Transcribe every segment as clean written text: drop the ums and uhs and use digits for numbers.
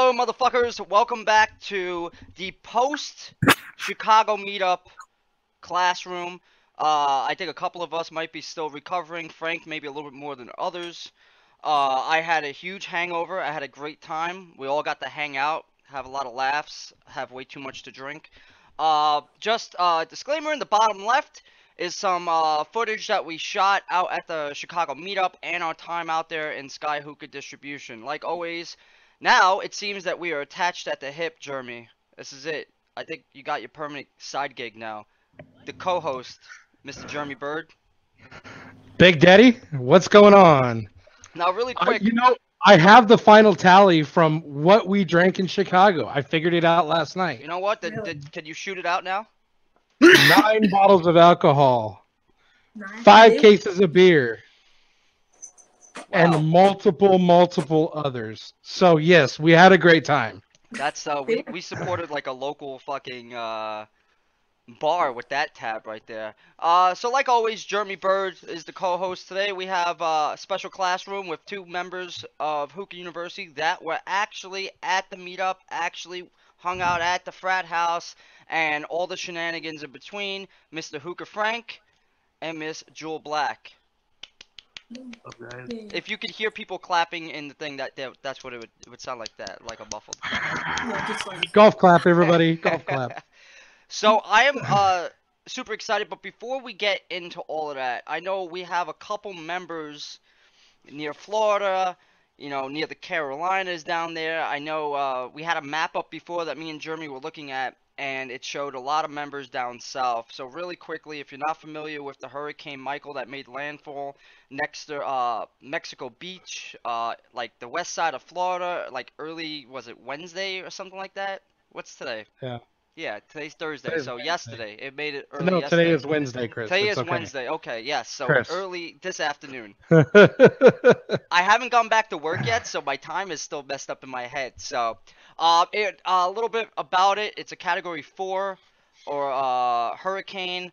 Hello, motherfuckers. Welcome back to the post-Chicago meetup classroom. I think a couple of us might be still recovering. Frank, maybe a little bit more than others. I had a huge hangover. I had a great time. We all got to hang out, have a lot of laughs, have way too much to drink. Just disclaimer in the bottom left is some footage that we shot out at the Chicago meetup and our time out there in Sky Hookah distribution. Like always, now it seems that we are attached at the hip, Jeremy. This is it. I think you got your permanent side gig now. The co-host, Mr. Jeremy Byrd. Big Daddy, what's going on? Now, really quick. I have the final tally from what we drank in Chicago. I figured it out last night. You know what? Can you shoot it out now? 9 bottles of alcohol, 5 cases of beer, and multiple others. So yes, we had a great time. That's we supported like a local fucking bar with that tab right there. So like always, Jeremy Byrd is the co-host today. We have a special classroom with 2 members of Hookah University that were actually at the meetup, actually hung out at the frat house, and all the shenanigans in between. Mr. Hookah Frank and Miss Jewell Black. If you could hear people clapping in the thing, that's what it would sound like, that, like a muffled. Yeah, just like... Golf clap, everybody. Golf clap. So I am super excited, but before we get into all of that, I know we have a couple members near Florida, you know, near the Carolinas down there. I know we had a map up before that me and Jeremy were looking at, and it showed a lot of members down south. So really quickly, if you're not familiar with the Hurricane Michael that made landfall next to Mexico Beach, like the west side of Florida, like early, was it Wednesday or something like that? What's today? Yeah, today's Thursday, so yesterday. It made it early yesterday. No, today is Wednesday, Chris. Today is Wednesday, okay, yes, so Chris. Early this afternoon. I haven't gone back to work yet, so my time is still messed up in my head. So, a little bit about it. It's a Category 4, or hurricane.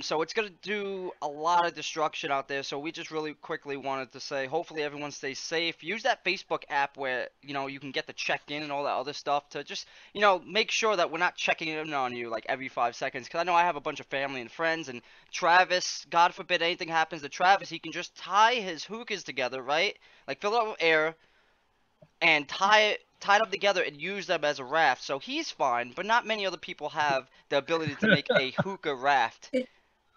So it's going to do a lot of destruction out there. So we just really quickly wanted to say, hopefully everyone stays safe. Use that Facebook app where, you know, you can get the check-in and all that other stuff to just, you know, make sure that we're not checking in on you like every 5 seconds. Because I know I have a bunch of family and friends, and Travis, God forbid anything happens to Travis, he can just tie his hookahs together, right? Like fill it up with air and tie them together and use them as a raft. So he's fine, but not many other people have the ability to make a hookah raft.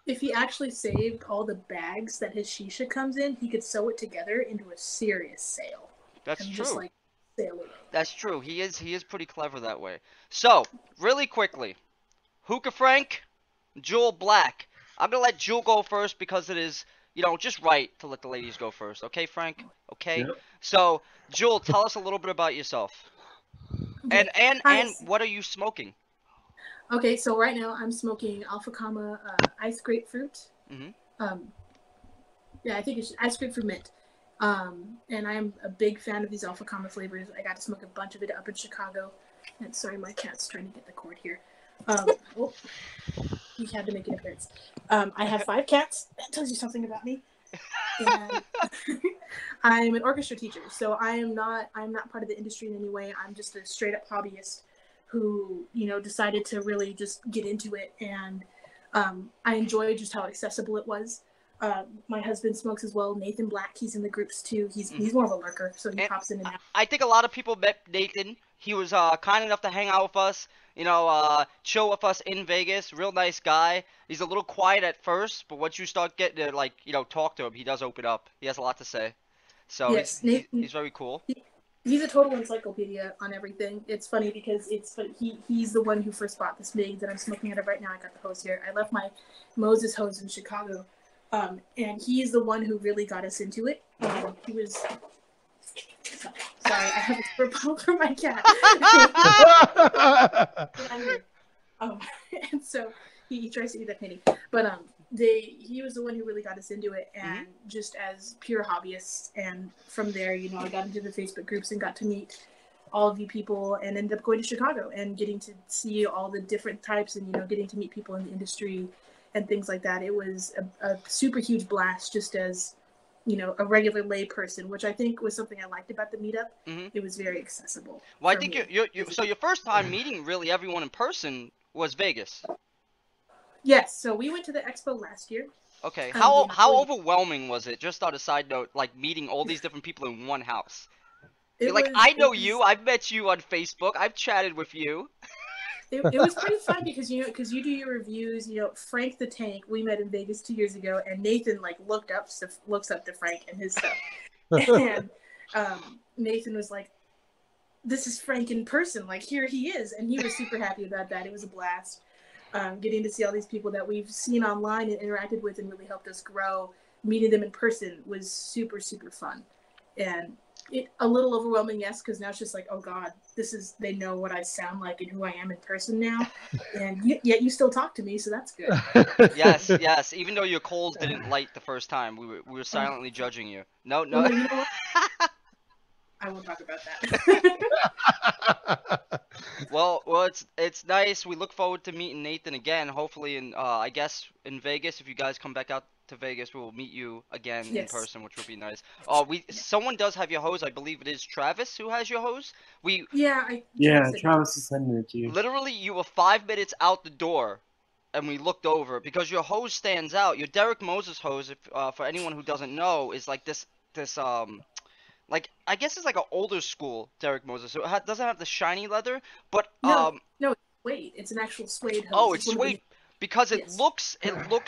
If he actually saved all the bags that his shisha comes in, he could sew it together into a serious sail. That's true. Just, like, sail away. That's true. He is pretty clever that way. So, really quickly, Hookah Frank, Jewell Black. I'm going to let Jewell go first because it is, you know, just right to let the ladies go first. Okay, Frank? Okay? Yep. So, Jewell, tell us a little bit about yourself. And what are you smoking? Okay, so right now I'm smoking Alpha Kama ice grapefruit. Yeah, I think it's ice grapefruit mint. And I'm a big fan of these Alpha Kama flavors. I got to smoke a bunch of it up in Chicago. And sorry, my cat's trying to get the cord here. He had to make an appearance. I have 5 cats. That tells you something about me. And I'm an orchestra teacher, so I'm not part of the industry in any way. I'm just a straight up hobbyist who, you know, decided to really just get into it, and I enjoy just how accessible it was. My husband smokes as well. Nathan Black, he's in the groups too. He's more of a lurker, so he pops in and out. I think a lot of people met Nathan. He was kind enough to hang out with us, you know, chill with us in Vegas. Real nice guy. He's a little quiet at first, but once you start getting to, like, you know, talk to him, he does open up. He has a lot to say. So yes, he's very cool. He's a total encyclopedia on everything. It's funny because he's the one who first bought this MIG that I'm smoking out of right now. I got the hose here. I left my Moses hose in Chicago. And he's the one who really got us into it. He was... Sorry, I have a spur bottle for my cat. And so he tries to eat that penny. But he was the one who really got us into it, and just as pure hobbyists. And from there, you know, I got into the Facebook groups and got to meet all of you people, and ended up going to Chicago and getting to see all the different types, and, you know, getting to meet people in the industry and things like that. It was a super huge blast, just as a regular lay person, which I think was something I liked about the meetup. Mm-hmm. It was very accessible. Well, I for think me. so your first time meeting really everyone in person was Vegas. Yes, so we went to the expo last year. Okay, The how employee- overwhelming was it? Just on a side note, like meeting all these different people in one house. You're It like, was I know it you. was I've met you on Facebook. I've chatted with you. it was pretty fun because you do your reviews. Frank the Tank, we met in Vegas 2 years ago, and Nathan like looks up to Frank and his stuff, and Nathan was like, "This is Frank in person. Like here he is," and he was super happy about that. It was a blast. Getting to see all these people that we've seen online and interacted with and really helped us grow. Meeting them in person was super, super fun. And a little overwhelming, yes, because now it's just like, oh God, they know what I sound like and who I am in person now. And yet you still talk to me, so that's good. Yes. Even though your coals didn't light the first time, we were silently judging you. No. Well, you know what? I won't talk about that. Well, it's nice. We look forward to meeting Nathan again. Hopefully, I guess in Vegas. If you guys come back out to Vegas, we will meet you again in Yes. person, which would be nice. Someone does have your hose. I believe it is Travis who has your hose. Travis is sending it to you. Literally, you were 5 minutes out the door, and we looked over because your hose stands out. Your Derek Moses hose, if for anyone who doesn't know, is like this like I guess it's like an older school Derek Moses. So it doesn't have the shiny leather, but No, it's suede. It's an actual suede hose. Oh, it's suede because it Yes. looks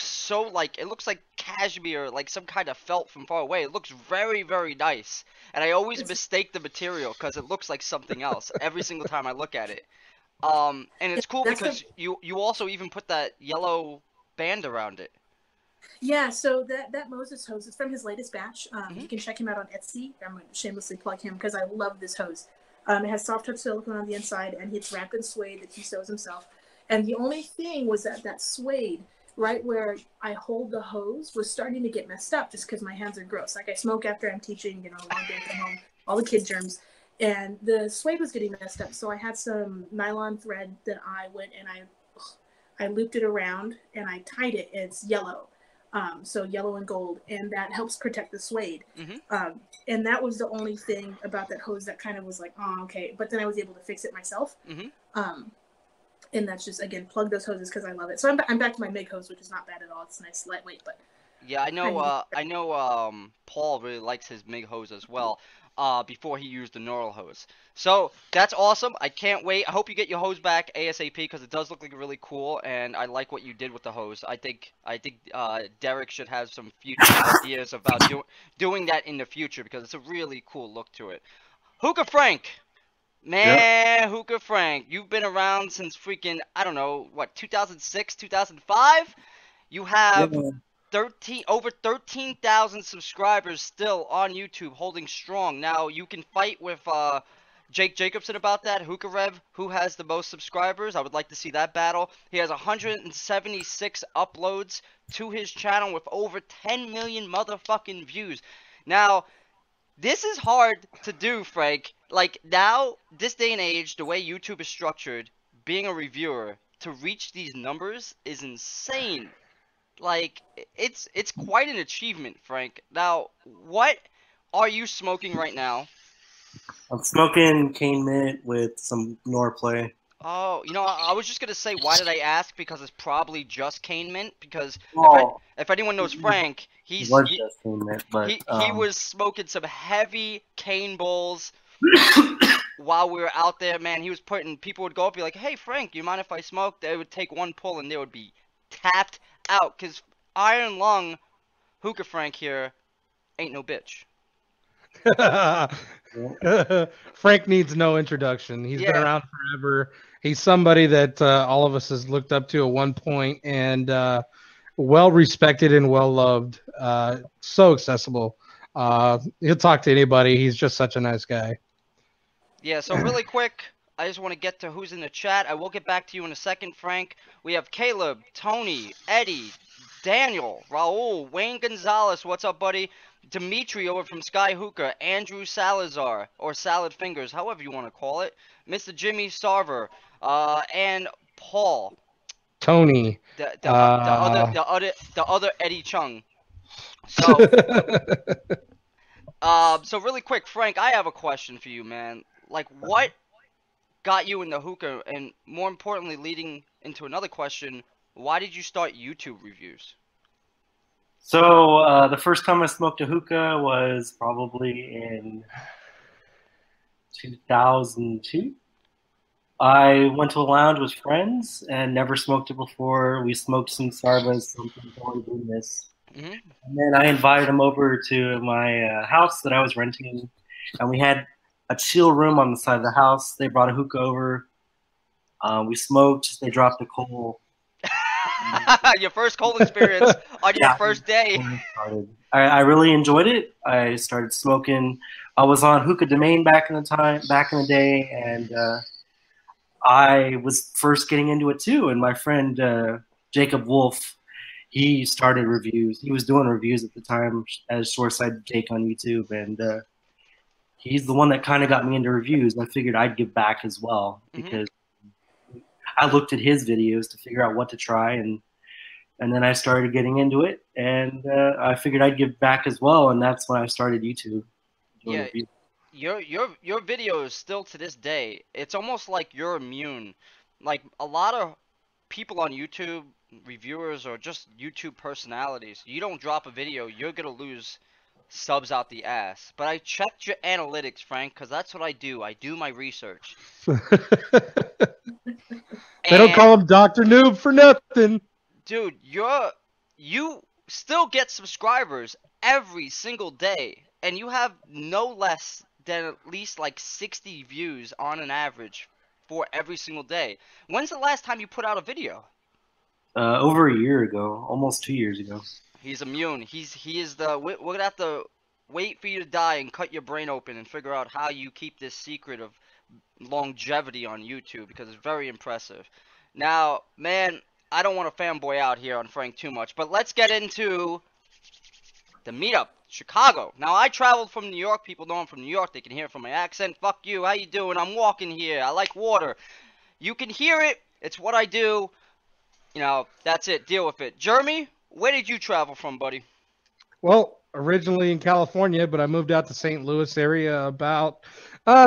so like it looks like cashmere, like some kind of felt from far away. It looks very, very nice, and I always mistake the material because it looks like something else every single time I look at it. And it's cool because you also even put that yellow band around it. Yeah, so that Moses hose is from his latest batch. You can check him out on Etsy. I'm going to shamelessly plug him because I love this hose. It has soft touch silicone on the inside, and it's wrapped in suede that he sews himself. And the only thing was that suede, right where I hold the hose, was starting to get messed up just because my hands are gross. Like I smoke after I'm teaching, long day from home, all the kid germs. And the suede was getting messed up. So I had some nylon thread that I went and I looped it around and I tied it. It's yellow. So yellow and gold, and that helps protect the suede. And that was the only thing about that hose that kind of was like, oh, okay. But then I was able to fix it myself. And that's just, again, plug those hoses because I love it. So I'm back to my MIG hose, which is not bad at all. It's nice, lightweight, but yeah, I know. Paul really likes his MIG hose as well. Before he used the Neural hose. So that's awesome. I can't wait. I hope you get your hose back ASAP because it does look like really cool, and I like what you did with the hose. I think Derek should have some future ideas about doing that in the future because it's a really cool look to it. Hookah Frank, man, yep. Hookah Frank, you've been around since freaking 2006, 2005. You have. Yeah. Over 13,000 subscribers still on YouTube, holding strong. Now you can fight with Jake Jacobson about that. Hookah Rev, who has the most subscribers? I would like to see that battle. He has 176 uploads to his channel with over 10 million motherfucking views. Now, this is hard to do, Frank. Like now, this day and age, the way YouTube is structured, being a reviewer to reach these numbers is insane. Like, it's quite an achievement, Frank. Now, what are you smoking right now? I'm smoking cane mint with some Norplay. Oh, I was just gonna say, why did I ask? Because it's probably just cane mint. Because if anyone knows Frank, he was smoking some heavy cane bowls while we were out there. Man, he was people would go up and be like, "Hey, Frank, you mind if I smoke?" They would take one pull and they would be tapped out, because Iron Lung Hookah Frank here ain't no bitch. Frank needs no introduction. He's been around forever. He's somebody that all of us has looked up to at one point, and well respected and well loved. So accessible. He'll talk to anybody. He's just such a nice guy. Yeah, so really quick, I just want to get to who's in the chat. I will get back to you in a second, Frank. We have Caleb, Tony, Eddie, Daniel, Raul, Wayne Gonzalez. What's up, buddy? Dimitri over from Sky Hookah, Andrew Salazar, or Salad Fingers, however you want to call it. Mr. Jimmy Sarver, and Paul. Tony. The other Eddie Chung. So, so really quick, Frank, I have a question for you, man. Like, what got you into hookah, and more importantly, leading into another question, why did you start YouTube reviews? So the first time I smoked a hookah was probably in 2002. I went to a lounge with friends and never smoked it before. We smoked some Sarvas, something totally goodness. Mm-hmm. And then I invited them over to my house that I was renting, and we had a chill room on the side of the house. They brought a hookah over. We smoked. They dropped a coal. Your first cold experience on your first day. I really enjoyed it. I started smoking. I was on Hookah Domain back in the day, and I was first getting into it too. And my friend Jacob Wolf, he started reviews. He was doing reviews at the time as Shoreside Jake on YouTube, and he's the one that kind of got me into reviews. I figured I'd give back as well because I looked at his videos to figure out what to try, and then I started getting into it, and I figured I'd give back as well, and that's when I started YouTube. Yeah, your videos still to this day, it's almost like you're immune. Like a lot of people on YouTube, reviewers or just YouTube personalities, you don't drop a video, you're gonna lose subs out the ass. But I checked your analytics, Frank, because that's what I do. I do my research. They don't call him Dr. Noob for nothing. Dude, you still get subscribers every single day, and you have no less than at least like 60 views on an average for every single day. When's the last time you put out a video? Over a year ago, almost 2 years ago. He's immune. He is the. We're gonna have to wait for you to die and cut your brain open and figure out how you keep this secret of longevity on YouTube, because it's very impressive. Now, man, I don't want to fanboy out here on Frank too much, but let's get into the meetup, Chicago. Now, I traveled from New York. People know I'm from New York. They can hear it from my accent. Fuck you. How you doing? I'm walking here. I like water. You can hear it. It's what I do. You know, that's it. Deal with it. Jeremy, where did you travel from, buddy? Well, originally in California, but I moved out to St. Louis area about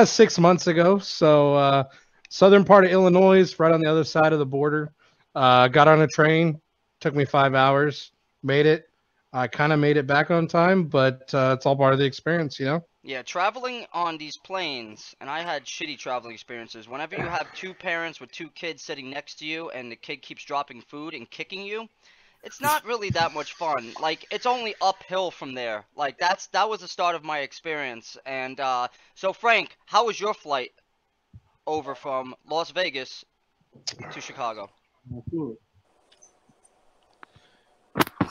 6 months ago. So southern part of Illinois, right on the other side of the border. Got on a train. Took me 5 hours. Made it. I kind of made it back on time, but it's all part of the experience, you know? Yeah, traveling on these planes, and I had shitty traveling experiences. Whenever you have two parents with two kids sitting next to you and the kid keeps dropping food and kicking you, it's not really that much fun. Like, it's only uphill from there. Like, that was the start of my experience. And so, Frank, how was your flight over from Las Vegas to Chicago?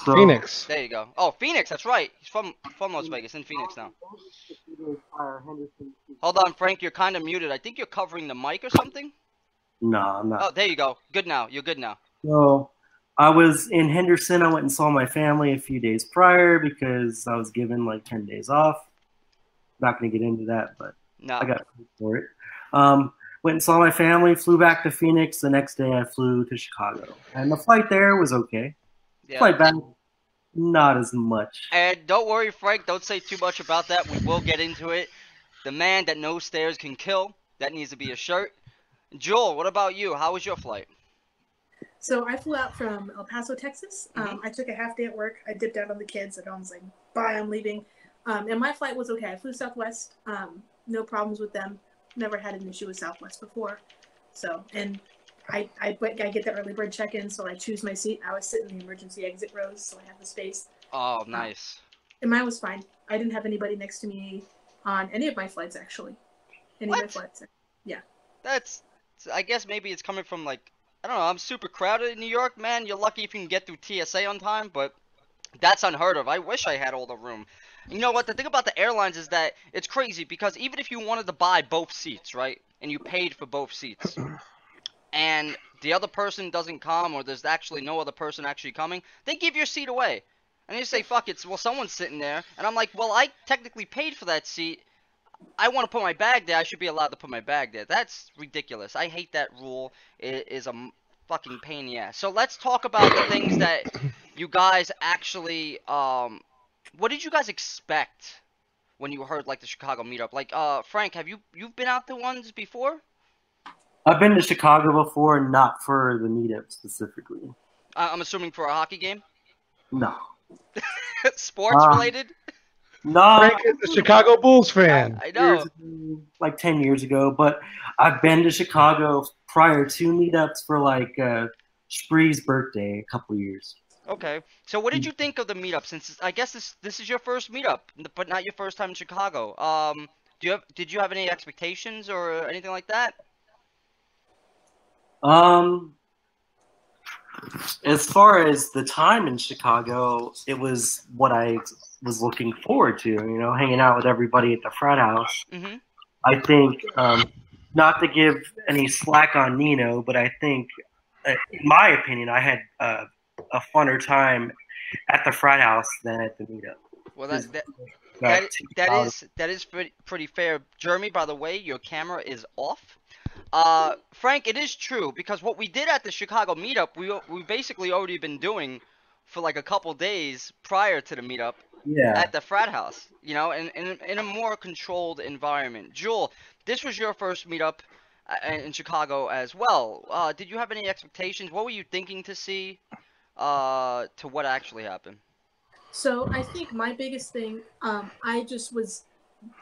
Phoenix. There you go. Oh, Phoenix, that's right. He's from Las Vegas, in Phoenix now. Hold on, Frank, you're kind of muted. I think you're covering the mic or something? No, I'm not. Oh, there you go. Good now. You're good now. So I was in Henderson. I went and saw my family a few days prior because I was given like 10 days off. Not going to get into that, but No. I got paid for it. Went and saw my family, flew back to Phoenix. The next day I flew to Chicago. And the flight there was okay. Yeah. Flight back, not as much. And don't worry, Frank. Don't say too much about that. We will get into it. The man that no stairs can kill. That needs to be a shirt. Jewell, what about you? How was your flight? So I flew out from El Paso, Texas. I took a half day at work. I dipped out on the kids. I was like, bye, I'm leaving. And my flight was okay. I flew Southwest. No problems with them. Never had an issue with Southwest before. So, and I get the early bird check-in, so I choose my seat. I was sitting in the emergency exit rows, so I have the space. Oh, nice. And mine was fine. I didn't have anybody next to me on any of my flights, actually. Any of my flights. Yeah. That's, I guess maybe it's coming from, like, I don't know, I'm super crowded in New York, man. You're lucky if you can get through TSA on time, but that's unheard of. I wish I had all the room. You know what? The thing about the airlines is that it's crazy, because even if you wanted to buy both seats, right, and you paid for both seats, and the other person doesn't come, or there's actually no other person actually coming, they give your seat away. And you say, fuck it, well, someone's sitting there. And I'm like, well, I technically paid for that seat. I want to put my bag there. I should be allowed to put my bag there. That's ridiculous. I hate that rule. It is a fucking pain in the ass. So let's talk about the things that you guys actually what did you guys expect when you heard like the Chicago meetup? Like Frank, have you've been out to ones before? I've been to Chicago before, not for the meetup specifically. I'm assuming for a hockey game. No. Sports related. No. Frank is a Chicago Bulls fan. I know. Like 10 years ago, but I've been to Chicago prior to meetups for like Spree's birthday a couple years. Okay, so what did you think of the meetup? Since I guess this is your first meetup, but not your first time in Chicago. Did you have any expectations or anything like that? As far as the time in Chicago, it was what I was looking forward to. You know, hanging out with everybody at the frat house. Mm-hmm. I think, not to give any slack on Nino, but I think, in my opinion, I had a funner time at the frat house than at the meetup. Well, that is pretty fair. Jeremy, by the way, your camera is off. Frank, it is true, because what we did at the Chicago meetup, we basically already been doing for like a couple days prior to the meetup. Yeah. At the frat house, you know, in a more controlled environment. Jewell, this was your first meetup in Chicago as well. Did you have any expectations? What were you thinking to see to what actually happened? So I think my biggest thing, I just was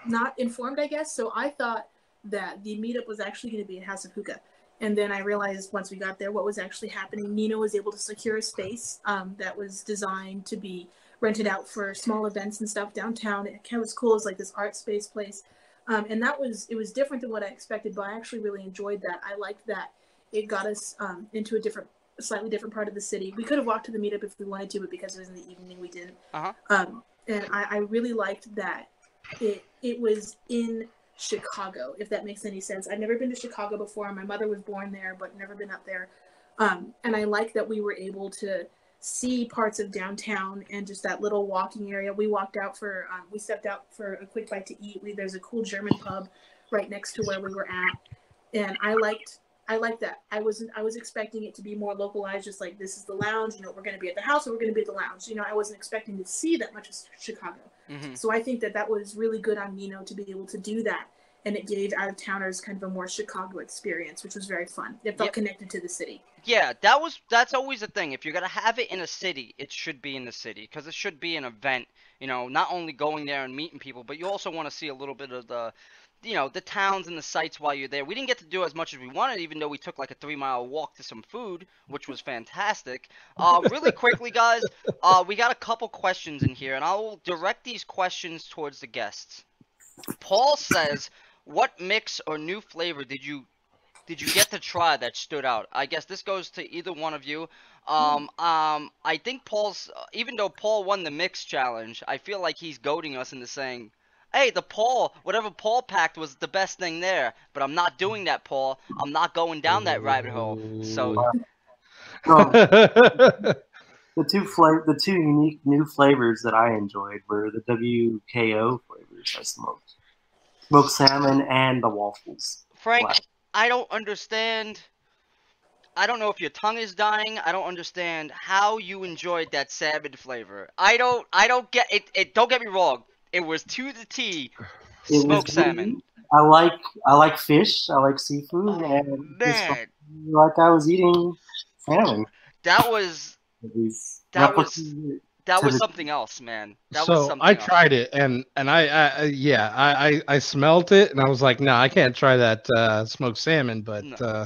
not informed, I guess. So I thought that the meetup was actually going to be at House of Hookah. And then I realized once we got there what was actually happening. Nino was able to secure a space that was designed to be rented out for small events and stuff downtown. It was cool. It was like this art space place. And it was different than what I expected, but I actually really enjoyed that. I liked that it got us into a slightly different part of the city. We could have walked to the meetup if we wanted to, but because it was in the evening, we didn't. And I really liked that it was in Chicago, if that makes any sense. I've never been to Chicago before. My mother was born there, but never been up there. And I like that we were able to see parts of downtown and just that little walking area. We stepped out for a quick bite to eat. There's a cool German pub right next to where we were at. And I liked that. I was expecting it to be more localized, just like this is the lounge, you know, we're going to be at the house or we're going to be at the lounge. You know, I wasn't expecting to see that much of Chicago. Mm-hmm. So I think that was really good on Nino to be able to do that. And it gave out-of-towners kind of a more Chicago experience, which was very fun. It felt connected to the city. Yeah, that's always the thing. If you're going to have it in a city, it should be in the city, because it should be an event, you know, not only going there and meeting people, but you also want to see a little bit of the, you know, the towns and the sites while you're there. We didn't get to do as much as we wanted, even though we took like a 3-mile walk to some food, which was fantastic. Really quickly, guys, we got a couple questions in here, and I will direct these questions towards the guests. Paul says, what mix or new flavor did you get to try that stood out? I guess this goes to either one of you. I think Paul's, even though Paul won the mix challenge, I feel like he's goading us into saying, hey, whatever Paul packed was the best thing there, but I'm not doing that, Paul. I'm not going down that rabbit hole. So the two unique new flavors that I enjoyed were the WKO flavors I smoked. Smoked salmon and the waffles. Frank, I don't understand. I don't know if your tongue is dying. I don't understand how you enjoyed that salmon flavor. I don't get it. Don't get me wrong. It was to the T. Smoked salmon. I like fish. I like seafood, and man, like I was eating salmon. That was something else, man. I tried it, and I smelled it, and I was like, no, I can't try that smoked salmon, but no.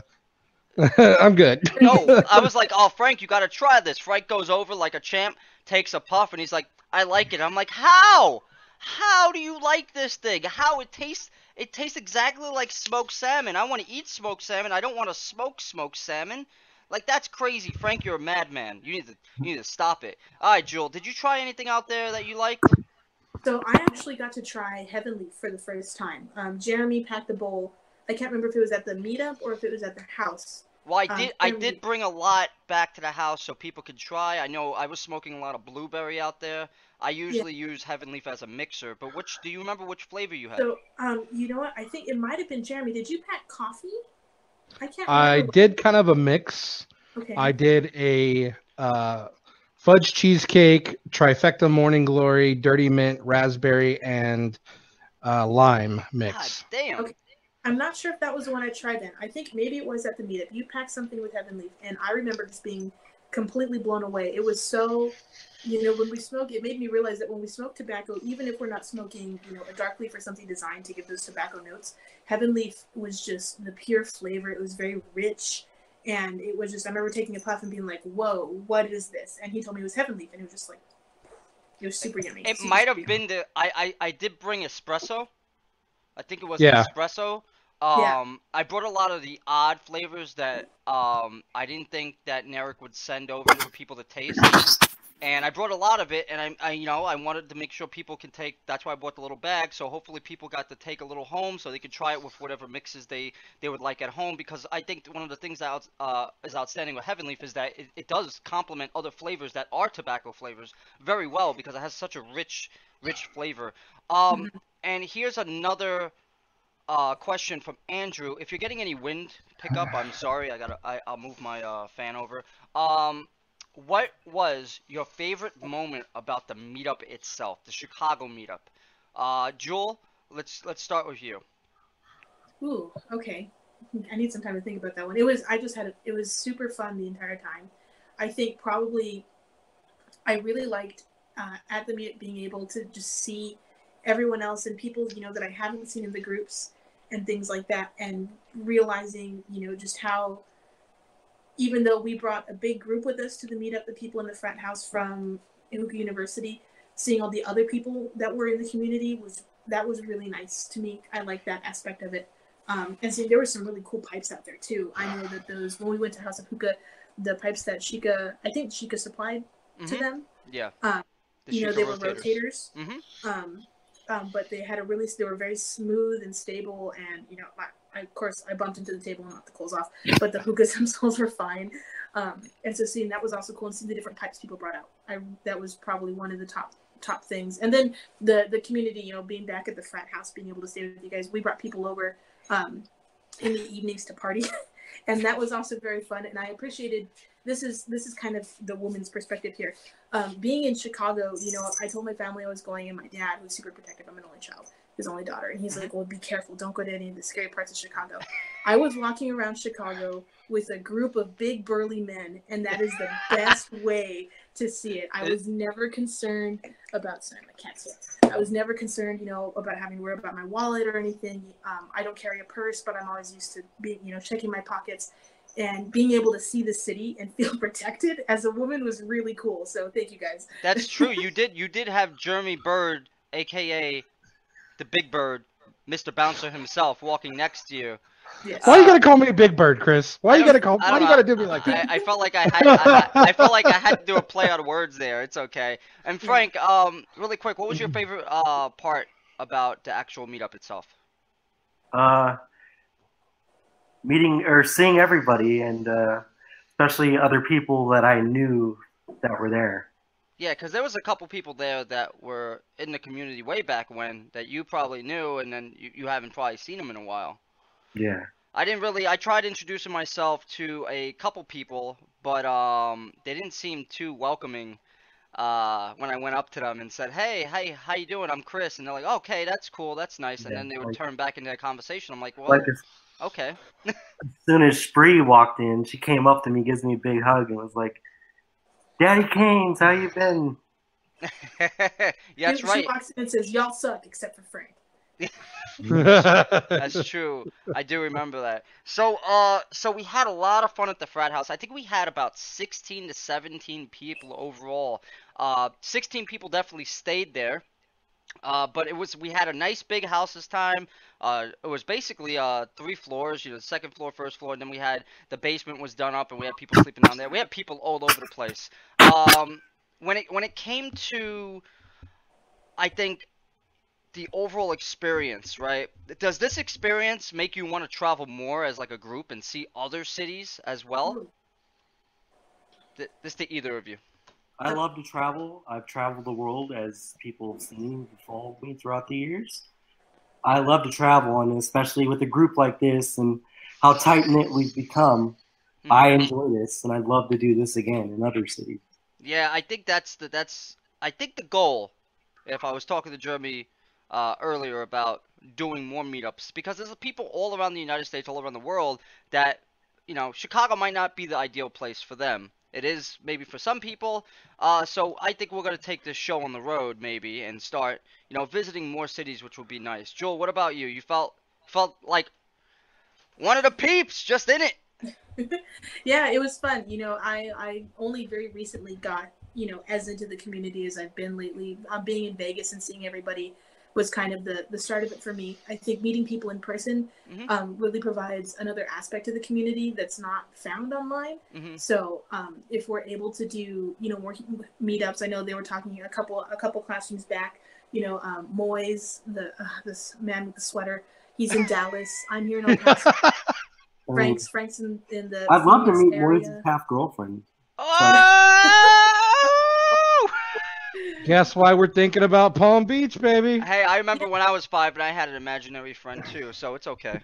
I'm good. No, I was like, oh, Frank, you got to try this. Frank goes over like a champ, takes a puff, and he's like, I like it. I'm like, how? How do you like this thing? How it tastes? It tastes exactly like smoked salmon. I want to eat smoked salmon. I don't want to smoke smoked salmon. Like, that's crazy. Frank, you're a madman. You need to stop it. All right, Jewell, did you try anything out there that you liked? So I actually got to try Heavenly for the first time. Jeremy packed the bowl. I can't remember if it was at the meetup or if it was at the house. Well, I did bring a lot back to the house so people could try. I know I was smoking a lot of blueberry out there. I usually use Heaven Leaf as a mixer, but do you remember which flavor you had? So, you know what? I think it might have been Jeremy. Did you pack coffee? I can't remember. I did kind of a mix. Okay. I did a fudge cheesecake, trifecta morning glory, dirty mint, raspberry, and lime mix. God damn. Okay. I'm not sure if that was the one I tried then. I think maybe it was at the meetup. You packed something with Heaven Leaf, and I remember just being completely blown away. It was so, when we smoke, it made me realize that when we smoke tobacco, even if we're not smoking, a dark leaf or something designed to give those tobacco notes, Heaven Leaf was just the pure flavor. It was very rich, and it was just, I remember taking a puff and being like, whoa, what is this? And he told me it was Heaven Leaf, and it was just like, it was super yummy. It might have been I did bring espresso. I think it was espresso. I brought a lot of the odd flavors that I didn't think that Narek would send over for people to taste, and I brought a lot of it. And I wanted to make sure people can take. That's why I bought the little bag, so hopefully people got to take a little home, so they could try it with whatever mixes they would like at home. Because I think one of the things that is outstanding with Heaven Leaf is that it does complement other flavors that are tobacco flavors very well, because it has such a rich flavor. And here's another question from Andrew. If you're getting any wind pickup, I'm sorry. I'll move my fan over. What was your favorite moment about the meetup itself, the Chicago meetup? Jewell, let's start with you. Ooh, okay. I need some time to think about that one. It was super fun the entire time. I think probably I really liked at the meetup being able to just see everyone else and people, that I haven't seen in the groups and things like that, and realizing, just how, even though we brought a big group with us to the meetup, the people in the frat house from Hookah University, seeing all the other people that were in the community was really nice to me. I like that aspect of it. And seeing there were some really cool pipes out there too. I know that when we went to House of Hookah, the pipes that I think Shika supplied to them. Yeah. They were rotators. But they were very smooth and stable, and of course I bumped into the table and knocked the coals off, but the hookahs themselves were fine. And so seeing that was also cool, and seeing the different pipes people brought out, that was probably one of the top things. And then the community, being back at the frat house, being able to stay with you guys, we brought people over in the evenings to party, and that was also very fun. And I appreciated. This is kind of the woman's perspective here. Being in Chicago, I told my family I was going, and my dad, who's super protective, I'm an only child, his only daughter, and he's like, well, be careful, don't go to any of the scary parts of Chicago. I was walking around Chicago with a group of big burly men, and that is the best way to see it. I was never concerned about, sorry, my cat's here. I was never concerned, about having to worry about my wallet or anything. I don't carry a purse, but I'm always used to being, checking my pockets. And being able to see the city and feel protected as a woman was really cool. So thank you guys. That's true. You did have Jeremy Byrd, aka the Big Bird, Mr. Bouncer himself, walking next to you. Yes. Why you gotta call me Big Bird, Chris? Why you gotta do me like that? I felt like I felt like I had to do a play on words there. It's okay. And Frank, really quick, what was your favorite part about the actual meetup itself? Meeting or seeing everybody, and especially other people that I knew that were there. Yeah, because there was a couple people there that were in the community way back when that you probably knew, and then you haven't probably seen them in a while. Yeah. I tried introducing myself to a couple people, but they didn't seem too welcoming when I went up to them and said, hey, how you doing? I'm Chris. And they're like, okay, that's cool, that's nice. And then they would turn back into a conversation. I'm like, well, okay. As soon as Spree walked in, she came up to me, gives me a big hug, and was like, Daddy Canes, how you been? Yeah, that's right. She walks in and says, y'all suck, except for Frank. That's true. I do remember that. So we had a lot of fun at the frat house. I think we had about 16 to 17 people overall. 16 people definitely stayed there. But we had a nice big house this time. It was basically 3 floors, the second floor, first floor, and then we had the basement was done up, and we had people sleeping down there. We had people all over the place. When it came to, I think, the overall experience, right? Does this experience make you want to travel more as like a group and see other cities as well? This to either of you. I love to travel. I've traveled the world, as people have seen and followed me throughout the years. I love to travel, and especially with a group like this and how tight-knit we've become, I enjoy this, and I'd love to do this again in other cities. Yeah, I think I think the goal. If I was talking to Jeremy earlier about doing more meetups, because there's people all around the United States, all around the world that, Chicago might not be the ideal place for them. It is maybe for some people. So I think we're gonna take this show on the road maybe and start, visiting more cities, which would be nice. Jewel, what about you? You felt like one of the peeps just in it. Yeah, it was fun. I only very recently got, as into the community as I've been lately. Being in Vegas and seeing everybody was kind of the start of it for me. I think meeting people in person really provides another aspect to the community that's not found online. So if we're able to do, more meetups, I know they were talking a couple classrooms back. Moyes, this man with the sweater, he's in Dallas. I'm here in El Paso. Frank's in the I'd love to meet area. Moyes' half girlfriend. Oh! Guess why we're thinking about Palm Beach, baby? Hey, I remember when I was 5 and I had an imaginary friend too, so it's okay.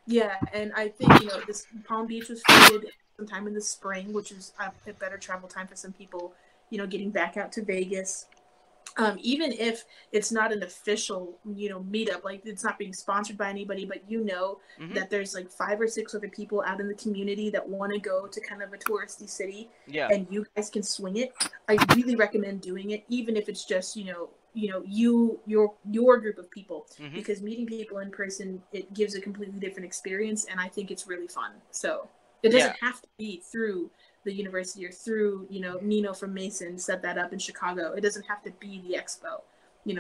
Yeah, and I think, this Palm Beach was flooded sometime in the spring, which is a better travel time for some people, getting back out to Vegas. Even if it's not an official, meetup, like it's not being sponsored by anybody, but that there's like 5 or 6 other people out in the community that want to go to kind of a touristy city, and you guys can swing it. I really recommend doing it, even if it's just, your group of people, because meeting people in person, it gives a completely different experience, and I think it's really fun. So it doesn't have to be through the university or through, Nino from Mason set that up in Chicago. It doesn't have to be the expo.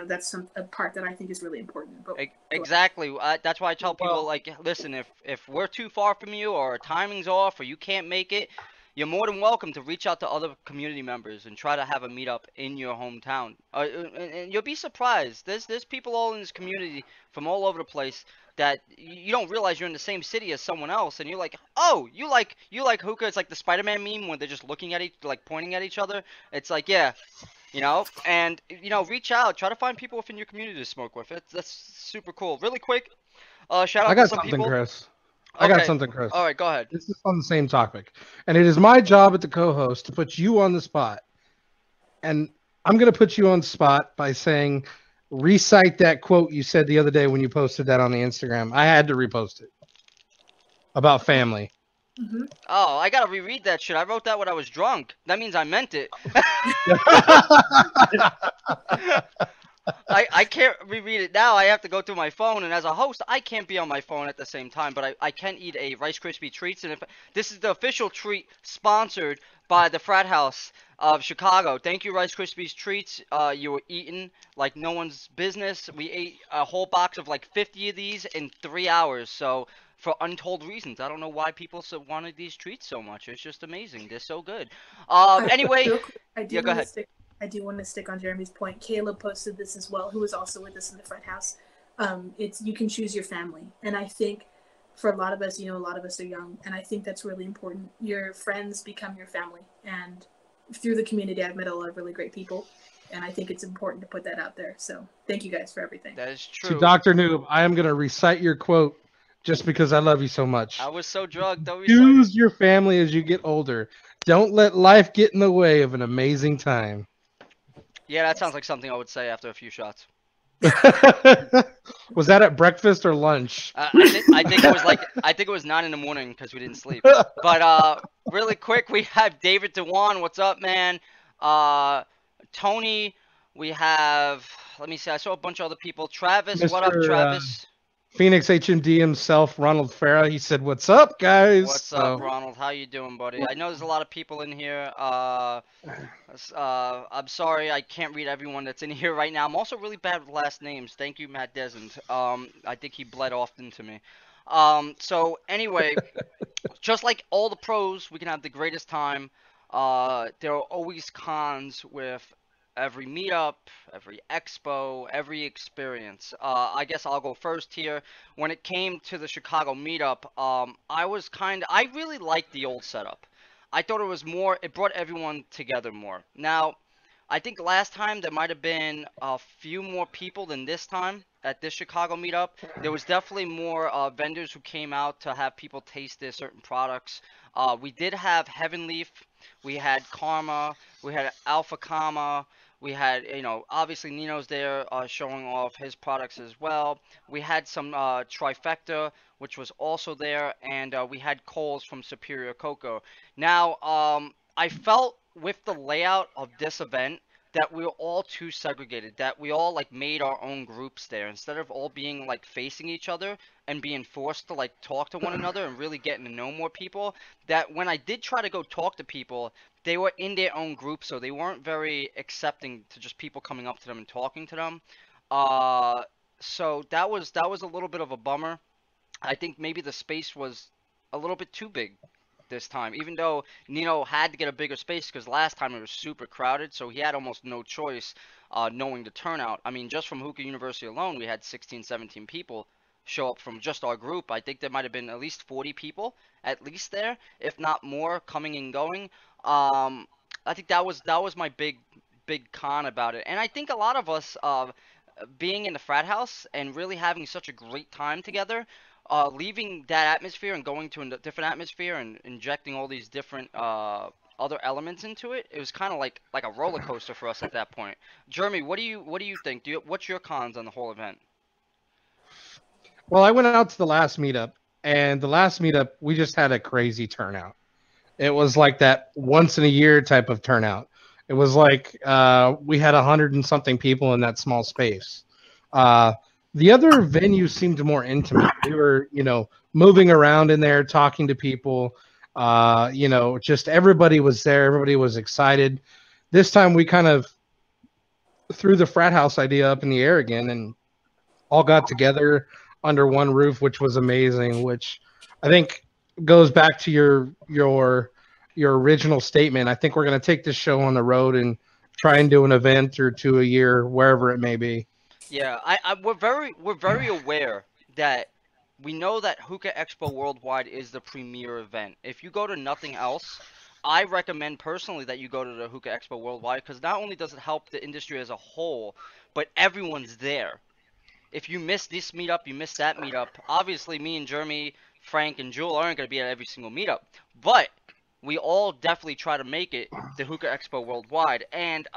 That's a part that I think is really important. But exactly. That's why I tell people, like, listen, if we're too far from you or timing's off or you can't make it, you're more than welcome to reach out to other community members and try to have a meetup in your hometown. And you'll be surprised. There's people all in this community from all over the place that you don't realize you're in the same city as someone else, and you're like, oh, you like hookah. It's like the Spider-Man meme when they're just looking at pointing at each other. It's like, yeah, and reach out, try to find people within your community to smoke with. That's super cool. Really quick, shout out to some people. Chris. Okay. I got something, Chris. All right, go ahead. This is on the same topic, and it is my job at the co-host to put you on the spot, and I'm going to put you on the spot by saying, recite that quote you said the other day when you posted that on the Instagram. I had to repost it about family. Oh, I gotta reread that shit. I wrote that when I was drunk. That means I meant it. I can't reread it now. I have to go through my phone, and as a host, I can't be on my phone at the same time, but I can eat a Rice Krispie treats, and if this is the official treat sponsored by the Frat House of Chicago. Thank you, Rice Krispies treats. You were eating like no one's business. We ate a whole box of like 50 of these in 3 hours, so for untold reasons. I don't know why people wanted these treats so much. It's just amazing. They're so good. Anyway, go ahead. I do want to stick on Jeremy's point. Caleb posted this as well, who was also with us in the Frat House. It's you can choose your family, and I think for a lot of us, a lot of us are young, and I think that's really important. Your friends become your family, and through the community, I've met a lot of really great people, and I think it's important to put that out there. So thank you guys for everything. That is true. To Dr. Noob, I am going to recite your quote just because I love you so much. I was so drunk. Choose your family as you get older. Don't let life get in the way of an amazing time. Yeah, that sounds like something I would say after a few shots. Was that at breakfast or lunch? I think it was 9 in the morning because we didn't sleep. But really quick, we have David Dewan. What's up, man? Tony. We have. Let me see. I saw a bunch of other people. Travis. What up, Travis? Phoenix HMD himself, Ronald Farah. He said, "What's up, guys?" What's up, Ronald? How you doing, buddy? I know there's a lot of people in here. I'm sorry I can't read everyone that's in here right now. I'm also really bad with last names. Thank you, Matt Desmond. I think he bled often to me. So anyway, just like all the pros, we can have the greatest time. There are always cons with every meetup, every expo, every experience. I guess I'll go first here. When it came to the Chicago meetup, I really liked the old setup. I thought it brought everyone together more. Now, I think last time there might have been a few more people than this time at this Chicago meetup. There was definitely more vendors who came out to have people taste their certain products. We did have Heaven Leaf We had Karma, we had Alpha Kama, we had, obviously Nino's there showing off his products as well. We had some Trifecta, which was also there, and we had Coles from Superior Cocoa. Now, I felt with the layout of this event that we were all too segregated, that we all like made our own groups there instead of all being like facing each other and being forced to like talk to one another and really getting to know more people. That when I did try to go talk to people, they were in their own group, so they weren't very accepting to just people coming up to them and talking to them. Uh, so that was a little bit of a bummer. I think maybe the space was a little bit too big this time, even though Nino had to get a bigger space because last time it was super crowded, so he had almost no choice knowing the turnout. I mean, just from Hookah University alone, we had 16, 17 people show up from just our group. I think there might have been at least 40 people at least there, if not more, coming and going. I think that was my big con about it, and I think a lot of us being in the frat house and really having such a great time together, leaving that atmosphere and going to a different atmosphere and injecting all these different other elements into it, it was kind of like a roller coaster for us at that point. Jeremy, what do you think? What's your cons on the whole event? Well, I went out to the last meetup, and the last meetup we just had a crazy turnout. It was like that once in a year type of turnout. It was like we had 100 and something people in that small space. Uh, the other venues seemed more intimate. We were, moving around in there, talking to people. Just everybody was there. Everybody was excited. This time we kind of threw the frat house idea up in the air again and all got together under one roof, which was amazing, which I think goes back to your original statement. I think we're going to take this show on the road and try and do an event or two a year, wherever it may be. Yeah, we're very aware that we know that Hookah Expo Worldwide is the premier event. If you go to nothing else, I recommend personally that you go to the Hookah Expo Worldwide because not only does it help the industry as a whole, but everyone's there. If you miss this meetup, you miss that meetup. Obviously, me and Jeremy, Frank, and Jewell aren't going to be at every single meetup, but we all definitely try to make it to Hookah Expo Worldwide. And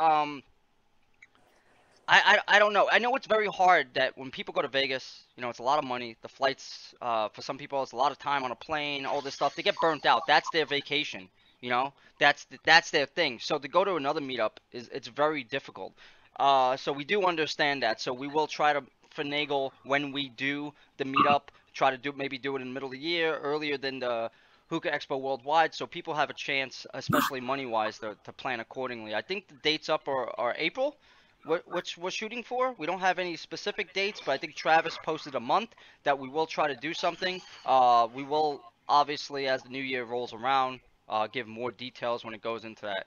I don't know. I know it's very hard that when people go to Vegas, it's a lot of money. The flights, for some people, it's a lot of time on a plane, all this stuff. They get burnt out. That's their vacation. That's their thing. So to go to another meetup it's very difficult. So we do understand that. So we will try to finagle when we do the meetup. Try to maybe do it in the middle of the year, earlier than the Hookah Expo Worldwide, so people have a chance, especially money-wise, to plan accordingly. I think the dates up are April, which we're shooting for. We don't have any specific dates, but I think Travis posted a month that we will try to do something. We will, obviously, as the new year rolls around, give more details when it goes into that.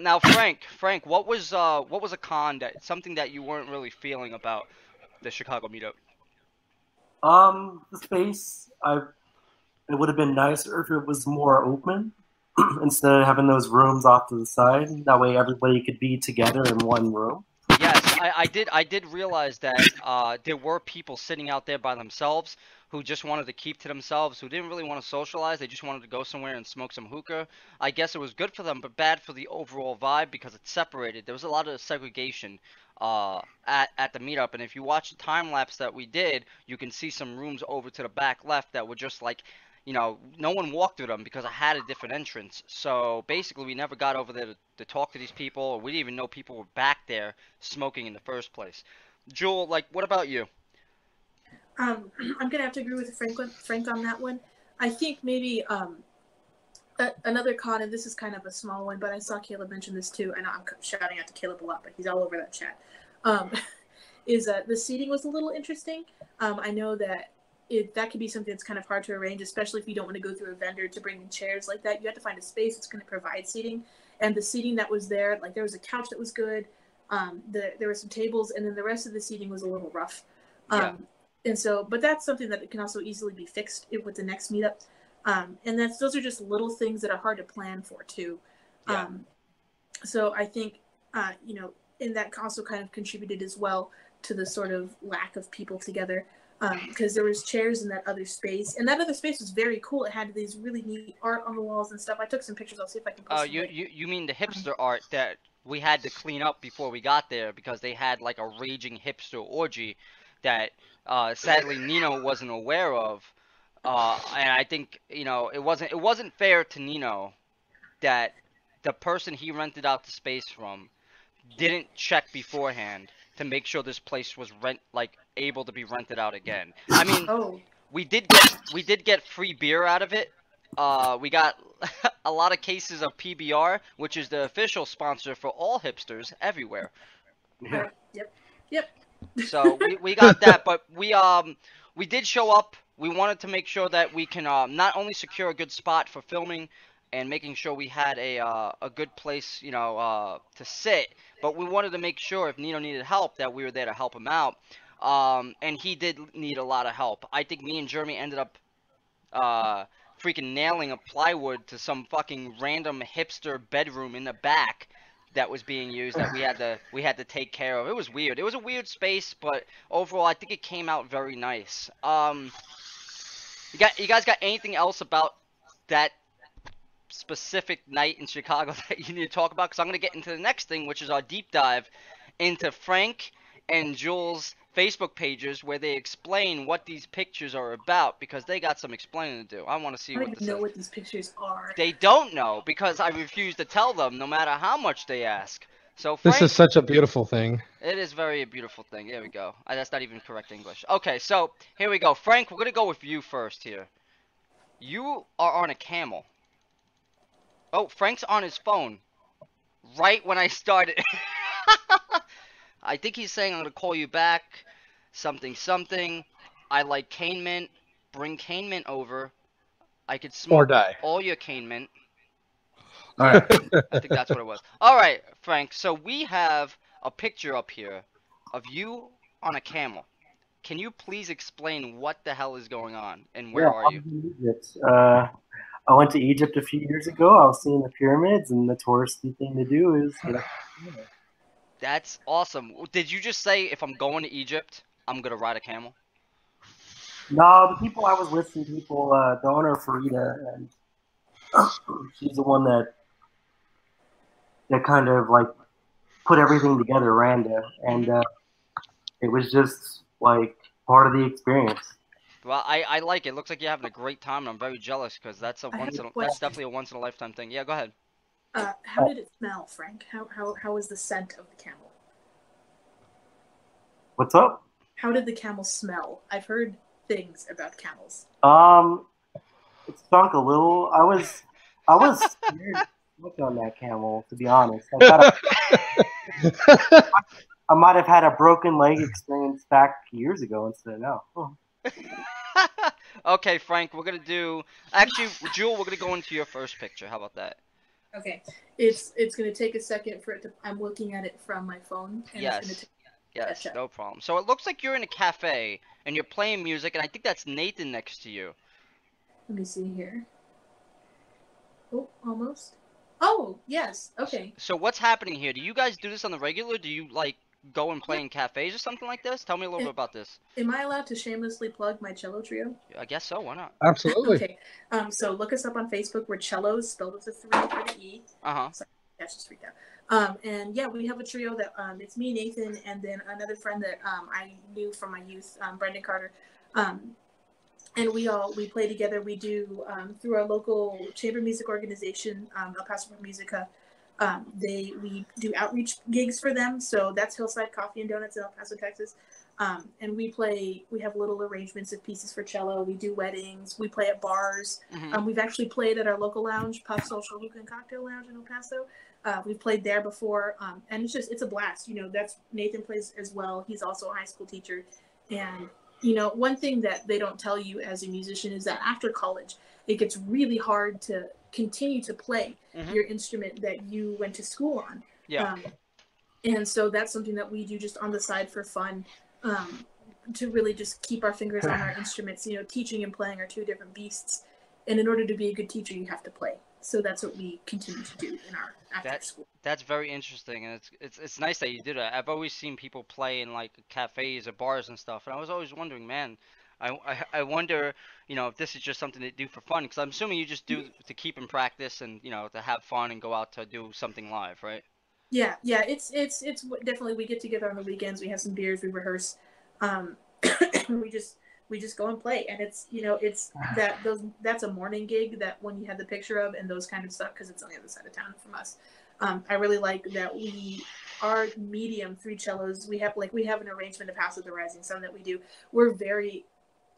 Now, Frank, what was a con something that you weren't really feeling about the Chicago meetup? The space, it would have been nicer if it was more open instead of having those rooms off to the side. That way everybody could be together in one room. Yes, I did realize that there were people sitting out there by themselves who just wanted to keep to themselves, who didn't really want to socialize. They just wanted to go somewhere and smoke some hookah. I guess it was good for them, but bad for the overall vibe because it's separated. There was a lot of segregation at the meetup, and if you watch the time lapse that we did, you can see some rooms over to the back left that were just like, no one walked through them because I had a different entrance. So basically, we never got over there to talk to these people, or we didn't even know people were back there smoking in the first place. Jewell, what about you? I'm gonna have to agree with Frank on that one. I think maybe another con, and this is kind of a small one, but I saw Caleb mention this too, and I'm shouting out to Caleb a lot, but he's all over that chat. Is that the seating was a little interesting. I know that that could be something that's kind of hard to arrange, especially if you don't want to go through a vendor to bring in chairs like that. You have to find a space that's going to provide seating, and the seating that was there, there was a couch that was good. There were some tables, and then the rest of the seating was a little rough. Yeah. And so, but that's something that can also easily be fixed with the next meetup. And those are just little things that are hard to plan for too. Yeah. So I think, and that also kind of contributed as well to the sort of lack of people together. because there was chairs in that other space, and that other space was very cool. It had these really neat art on the walls and stuff. I took some pictures. I'll see if I can post them. You mean the hipster art that we had to clean up before we got there because they had like a raging hipster orgy that sadly Nino wasn't aware of, and I think it wasn't fair to Nino that the person he rented out the space from didn't check beforehand to make sure this place was able to be rented out again. I mean, we did get free beer out of it. We got a lot of cases of PBR, which is the official sponsor for all hipsters everywhere. Yeah. Yep. So we got that, but we did show up. We wanted to make sure that we can not only secure a good spot for filming and making sure we had a good place, to sit, but we wanted to make sure if Nino needed help that we were there to help him out. And he did need a lot of help. I think me and Jeremy ended up freaking nailing a plywood to some fucking random hipster bedroom in the back that was being used that we had to take care of. It was weird. It was a weird space, but overall I think it came out very nice. You guys got anything else about that specific night in Chicago that you need to talk about? Because I'm going to get into the next thing, which is our deep dive into Frank and Jewell's Facebook pages, where they explain what these pictures are about, because they got some explaining to do. I want to see I what don't this even know is. what these pictures are. They don't know because I refuse to tell them, no matter how much they ask. So Frank, This is such a beautiful thing. it is very a beautiful thing. There we go. That's not even correct English. Okay, so here we go. Frank, we're gonna go with you first here. You are on a camel. Oh, Frank's on his phone. Right when I started. I think he's saying I'm gonna call you back. Something. I like cane mint. Bring cane mint over. I could smoke Or die. all your cane mint. All right. I think that's what it was. All right, Frank. So we have a picture up here of you on a camel. Can you please explain what the hell is going on and where are you? Egypt. I went to Egypt a few years ago. I was seeing the pyramids, and the touristy thing to do is. That's awesome. Did you just say if I'm going to Egypt, I'm gonna ride a camel? No, the people I was with, some people, the owner Farida, and she's the one that kind of like put everything together, Randa, and it was just like part of the experience. Well, I like it. It looks like you're having a great time, and I'm very jealous because that's that's definitely a once in a lifetime thing. Yeah, go ahead. How did it smell, Frank? How was the scent of the camel? What's up? How did the camel smell? I've heard things about camels. It stunk a little. I was scared to look on that camel, to be honest. I might have had a broken leg experience back years ago instead of now. Oh. Okay, Frank, we're gonna do. Actually, Jewell, we're gonna go into your first picture. How about that? Okay, it's gonna take a second for it to. I'm looking at it from my phone. And Yes. It's Yes, no problem. So it looks like you're in a cafe and you're playing music, and I think that's Nathan next to you. Let me see here. Oh, almost. Oh, yes. Okay. So what's happening here? Do you guys do this on the regular? Do you like go and play in cafes or something like this? Tell me a little bit about this. Am I allowed to shamelessly plug my cello trio? I guess so. Why not? Absolutely. Okay. So look us up on Facebook. We're cellos, spelled with a 3 for the E. Uh-huh. Sorry, that's just freaked out. And yeah, we have a trio that it's me, Nathan, and then another friend that I knew from my youth, Brendan Carter. And we play together. We do through our local chamber music organization, El Paso for Musica. We do outreach gigs for them. So that's Hillside Coffee and Donuts in El Paso, Texas. And we have little arrangements of pieces for cello. We do weddings. We play at bars. Mm-hmm. We've actually played at our local lounge, Puff Social Hookah and Cocktail Lounge in El Paso. We've played there before. And it's a blast. That's Nathan plays as well. He's also a high school teacher. And, one thing that they don't tell you as a musician is that after college, it gets really hard to continue to play your instrument that you went to school on. Yeah. And so that's something that we do just on the side for fun, to really just keep our fingers on our instruments. Teaching and playing are two different beasts. And in order to be a good teacher, you have to play. So that's what we continue to do in our after school. That's very interesting, and it's nice that you did that. I've always seen people play in like cafes or bars and stuff, and I was always wondering, man, I wonder, if this is just something to do for fun, because I'm assuming you just do to keep in practice and to have fun and go out to do something live, right? Yeah, it's definitely, we get together on the weekends, we have some beers, we rehearse, we just go and play, and it's that's a morning gig that when you have the picture of and those kind of stuff, because it's on the other side of town from us. I really like that our medium 3 cellos, we have an arrangement of House of the Rising Sun that we do. We're very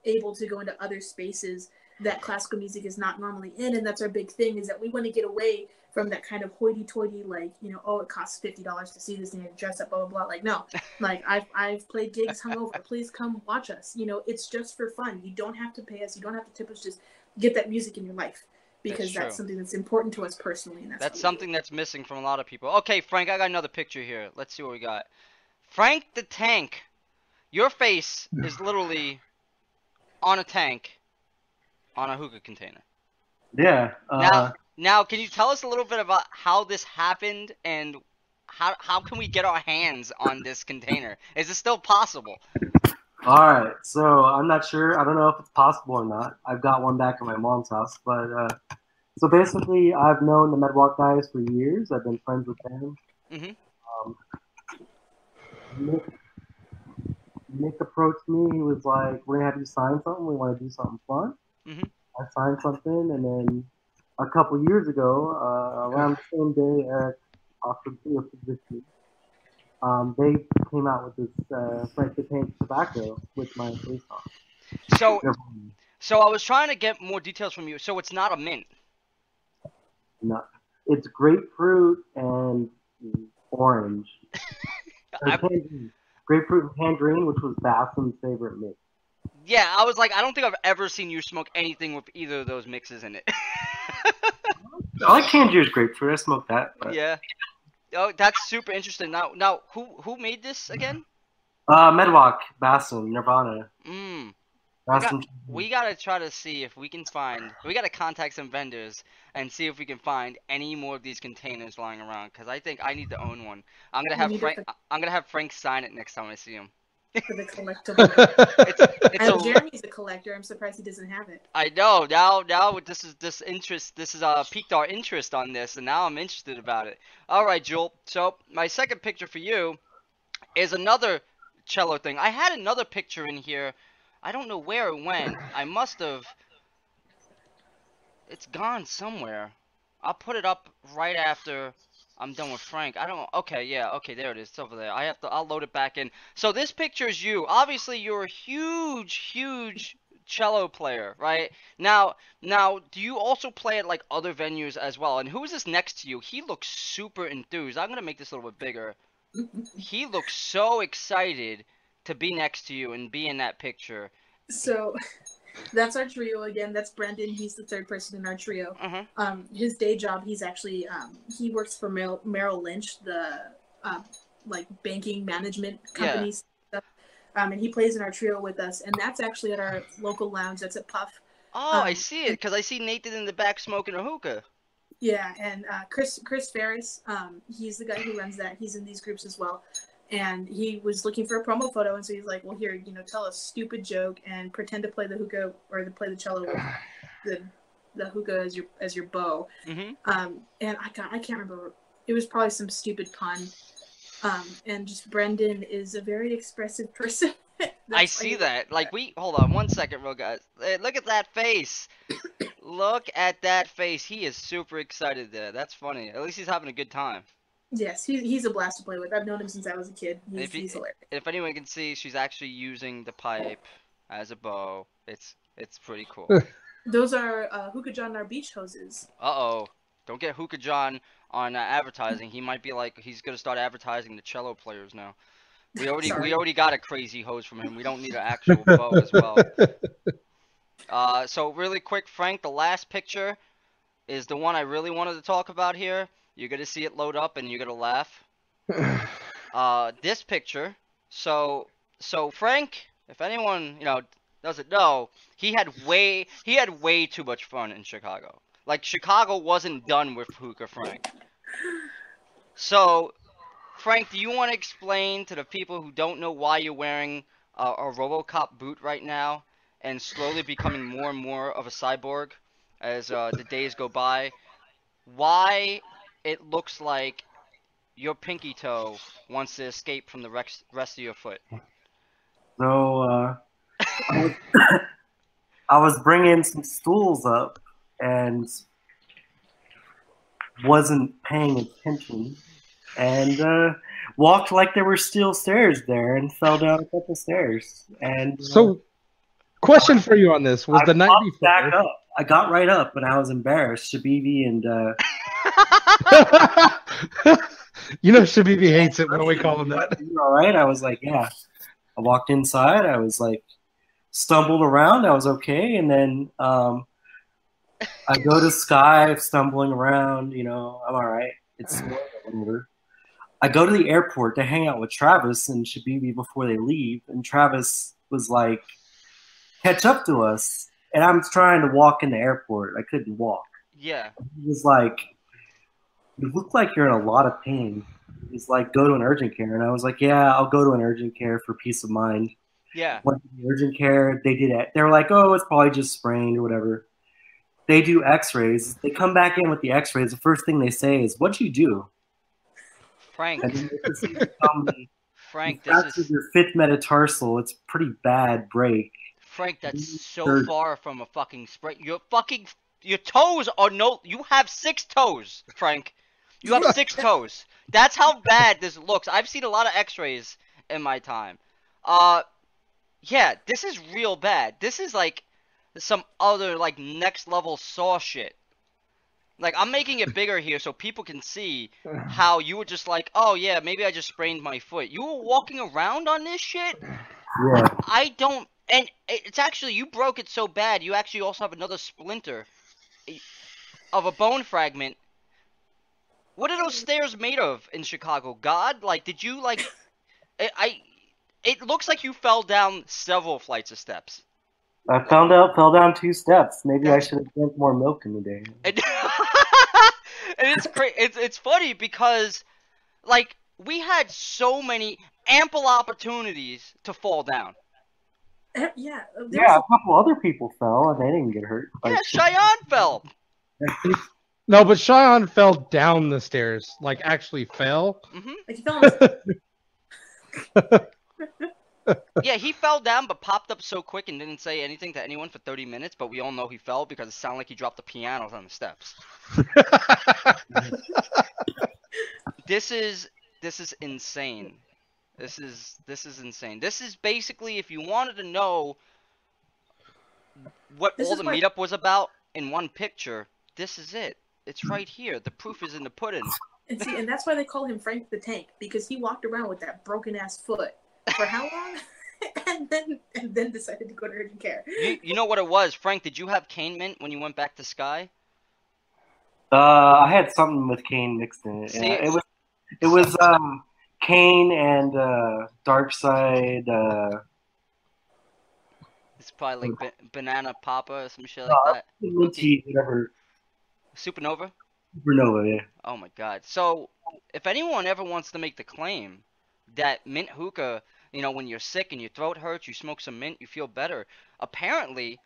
able to go into other spaces that classical music is not normally in, and that's our big thing, is that we want to get away from that kind of hoity-toity, oh, it costs $50 to see this and you dress up, blah blah blah. Like, no, like I've played gigs hungover. Please come watch us. It's just for fun. You don't have to pay us. You don't have to tip us. Just get that music in your life, because that's something that's important to us personally. And that's something that's missing from a lot of people. Okay, Frank, I got another picture here. Let's see what we got. Frank the Tank, your face is literally on a tank on a hookah container. Yeah. Now, can you tell us a little bit about how this happened, and how can we get our hands on this container? Is it still possible? All right. So I'm not sure. I don't know if it's possible or not. I've got one back at my mom's house. But so basically, I've known the MedWalk guys for years. I've been friends with them. Mm-hmm. Nick approached me. He was like, "We're gonna have you sign something. We want to do something fun." Mm-hmm. I signed something, and then a couple years ago, around the same day Eric offered me a position, they came out with this Frank the Tank tobacco with my face on. So I was trying to get more details from you. So it's not a mint. No, it's grapefruit and orange. Grapefruit and tangerine, which was Bassam's favorite mix. Yeah, I was like, I don't think I've ever seen you smoke anything with either of those mixes in it. I like Tangiers grapefruit. I smoked that. But... Yeah. Oh, that's super interesting. Now, who made this again? MedWalk, Bassam, Nirvana. We gotta try to see if we can find. We gotta contact some vendors and see if we can find any more of these containers lying around. Because I think I need to own one. I'm gonna have Frank sign it next time I see him. For the collectible. Jeremy's a collector. I'm surprised he doesn't have it. I know. Now this is piqued our interest on this, and now I'm interested about it. All right, Jewell. So my second picture for you is another cello thing. I had another picture in here. I don't know where it went. I must have. It's gone somewhere. I'll put it up right after I'm done with Frank. Okay, yeah, okay, there it is. It's over there. I'll load it back in. So this picture is you. Obviously, you're a huge cello player, right? Now, do you also play at like other venues as well? And who is this next to you? He looks super enthused. I'm gonna make this a little bit bigger. He looks so excited to be next to you and be in that picture. So that's our trio again. That's Brendan. He's the third person in our trio. His day job, he's actually he works for Merrill Lynch, the like banking management company stuff. And he plays in our trio with us, and that's actually at our local lounge. That's at Puff. Oh, I see it, because I see Nathan in the back smoking a hookah. Yeah, and Chris Ferris, he's the guy who runs that. He's in these groups as well. And he was looking for a promo photo, and so he's like, well, here, tell a stupid joke and pretend to play the hookah or to play the cello with the hookah as your bow. And I can't remember. It was probably some stupid pun. And just Brendan is a very expressive person. I see that. Hold on 1 second, real guys. Hey, look at that face. Look at that face. He is super excited there. That's funny. At least he's having a good time. Yes, he's a blast to play with. I've known him since I was a kid. He's hilarious. If anyone can see, she's actually using the pipe as a bow. It's pretty cool. Those are Hookah John and our beach hoses. Uh-oh. Don't get Hookah John on advertising. He might be like, he's going to start advertising the cello players now. We already got a crazy hose from him. We don't need an actual bow as well. So really quick, Frank, the last picture is the one I really wanted to talk about here. You're going to see it load up and you're going to laugh. This picture. So Frank, if anyone, doesn't know, he had way too much fun in Chicago. Like, Chicago wasn't done with Hookah, Frank. So, Frank, do you want to explain to the people who don't know why you're wearing a RoboCop boot right now and slowly becoming more and more of a cyborg as the days go by, why it looks like your pinky toe wants to escape from the rest of your foot? So I was bringing some stools up and wasn't paying attention and walked like there were steel stairs there and fell down a couple stairs. And So, question for you on this: was I the night popped before? back up. I got right up and I was embarrassed. Shabibi and You know, Shabibi hates it when we call him that. you all right? I was like, yeah. I walked inside. I was like, stumbled around. I was okay, and then I go to Sky, stumbling around. You know, I'm all right. It's whatever. I go to the airport to hang out with Travis and Shabibi before they leave, and Travis was like, catch up to us. And I'm trying to walk in the airport. I couldn't walk. Yeah. He was like, you look like you're in a lot of pain. He's like, go to an urgent care. And I was like, yeah, I'll go to an urgent care for peace of mind. Yeah. Went to the urgent care. They did it. They were like, oh, it's probably just sprained or whatever. They do x-rays. They come back in with the x-rays. The first thing they say is, what'd you do? Frank. And then they proceed to tell me, Frank, that's your fifth metatarsal. It's a pretty bad break. Frank, that's so far from a fucking sprain. Your toes are you have 6 toes, Frank. You have 6 toes. That's how bad this looks. I've seen a lot of x-rays in my time. Yeah, this is real bad. This is like some other, like, next level Saw shit. Like, I'm making it bigger here so people can see how you were just like, oh yeah, maybe I just sprained my foot. You were walking around on this shit? Yeah. I don't, and it's actually, you broke it so bad, you actually also have another splinter of a bone fragment. What are those stairs made of in Chicago? God? Like, did you, like, it looks like you fell down several flights of steps. I fell down 2 steps. Maybe I should have drank more milk in the day. And it's it's funny because, like, we had so many ample opportunities to fall down. Yeah. Yeah, a couple other people fell and they didn't get hurt. Yeah, Cheyenne fell. No, but Cheyenne fell down the stairs. Like, actually fell. Mm-hmm. Like, he fell on Yeah, he fell down but popped up so quick and didn't say anything to anyone for 30 minutes, but we all know he fell because it sounded like he dropped the pianos on the steps. This is insane. This is insane. This is basically, if you wanted to know what all the meetup was about in one picture, this is it. It's right here. The proof is in the pudding. And see, and that's why they call him Frank the Tank, because he walked around with that broken ass foot for how long? and then decided to go to urgent care. You know what it was, Frank? Did you have cane mint when you went back to Sky? I had something with cane mixed in it. See, Yeah. It was cane and dark side. It's probably like banana papa or some shit like that. Minty, whatever. Supernova? Supernova, yeah. Oh my god. So, if anyone ever wants to make the claim that mint hookah, you know, when you're sick and your throat hurts, you smoke some mint, you feel better. Apparently,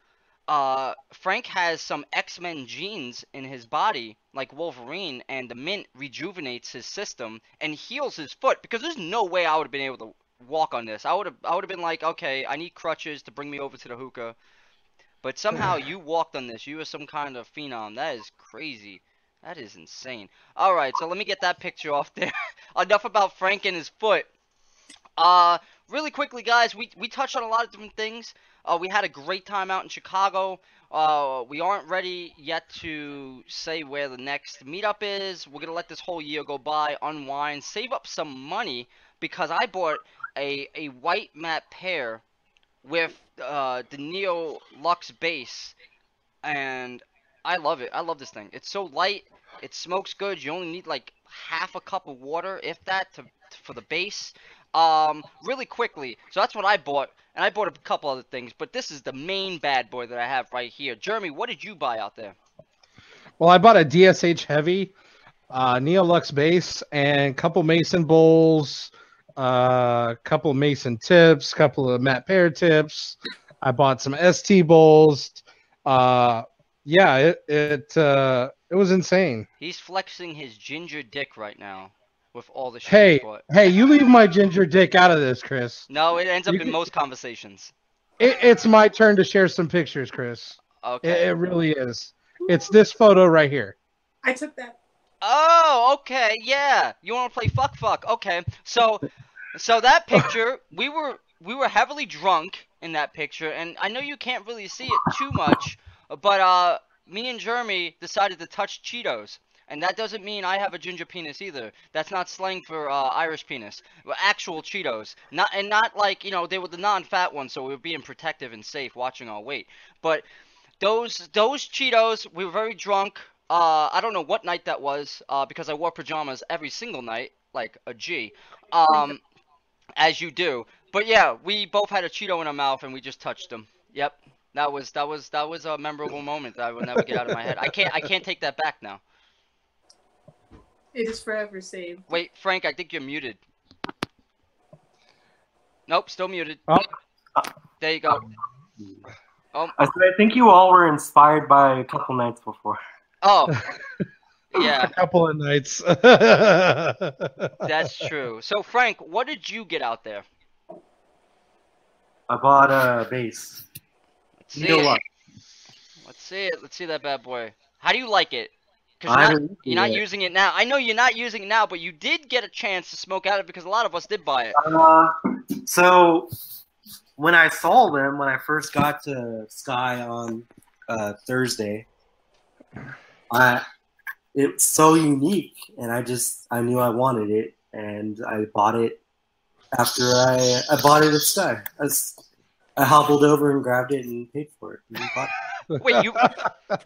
Frank has some X-Men genes in his body, like Wolverine, and the mint rejuvenates his system and heals his foot, because there's no way I would have been able to walk on this. I would have been like, okay, I need crutches to bring me over to the hookah. But somehow you walked on this. You were some kind of phenom. That is crazy. That is insane. Alright, so let me get that picture off there. Enough about Frank and his foot. Really quickly, guys, we touched on a lot of different things. We had a great time out in Chicago. We aren't ready yet to say where the next meetup is. We're going to let this whole year go by, unwind, save up some money, because I bought a white matte pair with the Neo Lux base, and I love it. I love this thing. It's so light. It smokes good. You only need like half a cup of water, if that, for the base. Really quickly. So that's what I bought, and I bought a couple other things, but this is the main bad boy that I have right here. Jeremy, what did you buy out there? Well, I bought a DSH Heavy, Neolux base, and a couple Mason bowls, a couple Mason tips, couple of Matt Pear tips. I bought some ST bowls. Yeah, it was insane. He's flexing his ginger dick right now with all the shit Hey, he bought. hey, you leave my ginger dick out of this, Chris. No, it ends up You in can- most conversations. It's my turn to share some pictures, Chris. Okay. It really is. It's this photo right here. I took that. Oh, okay, yeah. You want to play fuck? Okay. So that picture, we were heavily drunk in that picture, and I know you can't really see it too much, but me and Jeremy decided to touch Cheetos. And that doesn't mean I have a ginger penis either. That's not slang for Irish penis. Well, actual Cheetos. Not like, you know, they were the non-fat ones, so we were being protective and safe, watching our weight. But those Cheetos, we were very drunk. I don't know what night that was, because I wore pajamas every single night, like a G, as you do. But yeah, we both had a Cheeto in our mouth and we just touched them. Yep, that was a memorable moment that I will never get out of my head. I can't take that back now. It is forever saved. Wait, Frank, I think you're muted. Nope, still muted. Oh. There you go. Oh. I think you all were inspired by a couple nights before. Oh. Yeah. A couple of nights. That's true. So, Frank, what did you get out there? I bought a base. Let's see it. Let's see it. Let's see that bad boy. How do you like it? Because you're not using it now. I know you're not using it now, but you did get a chance to smoke out of it because a lot of us did buy it. So when I saw them, when I first got to Sky on Thursday, it's so unique, and I knew I wanted it, and I bought it after I bought it at Sky. I hobbled over and grabbed it and paid for it. And bought it. Wait,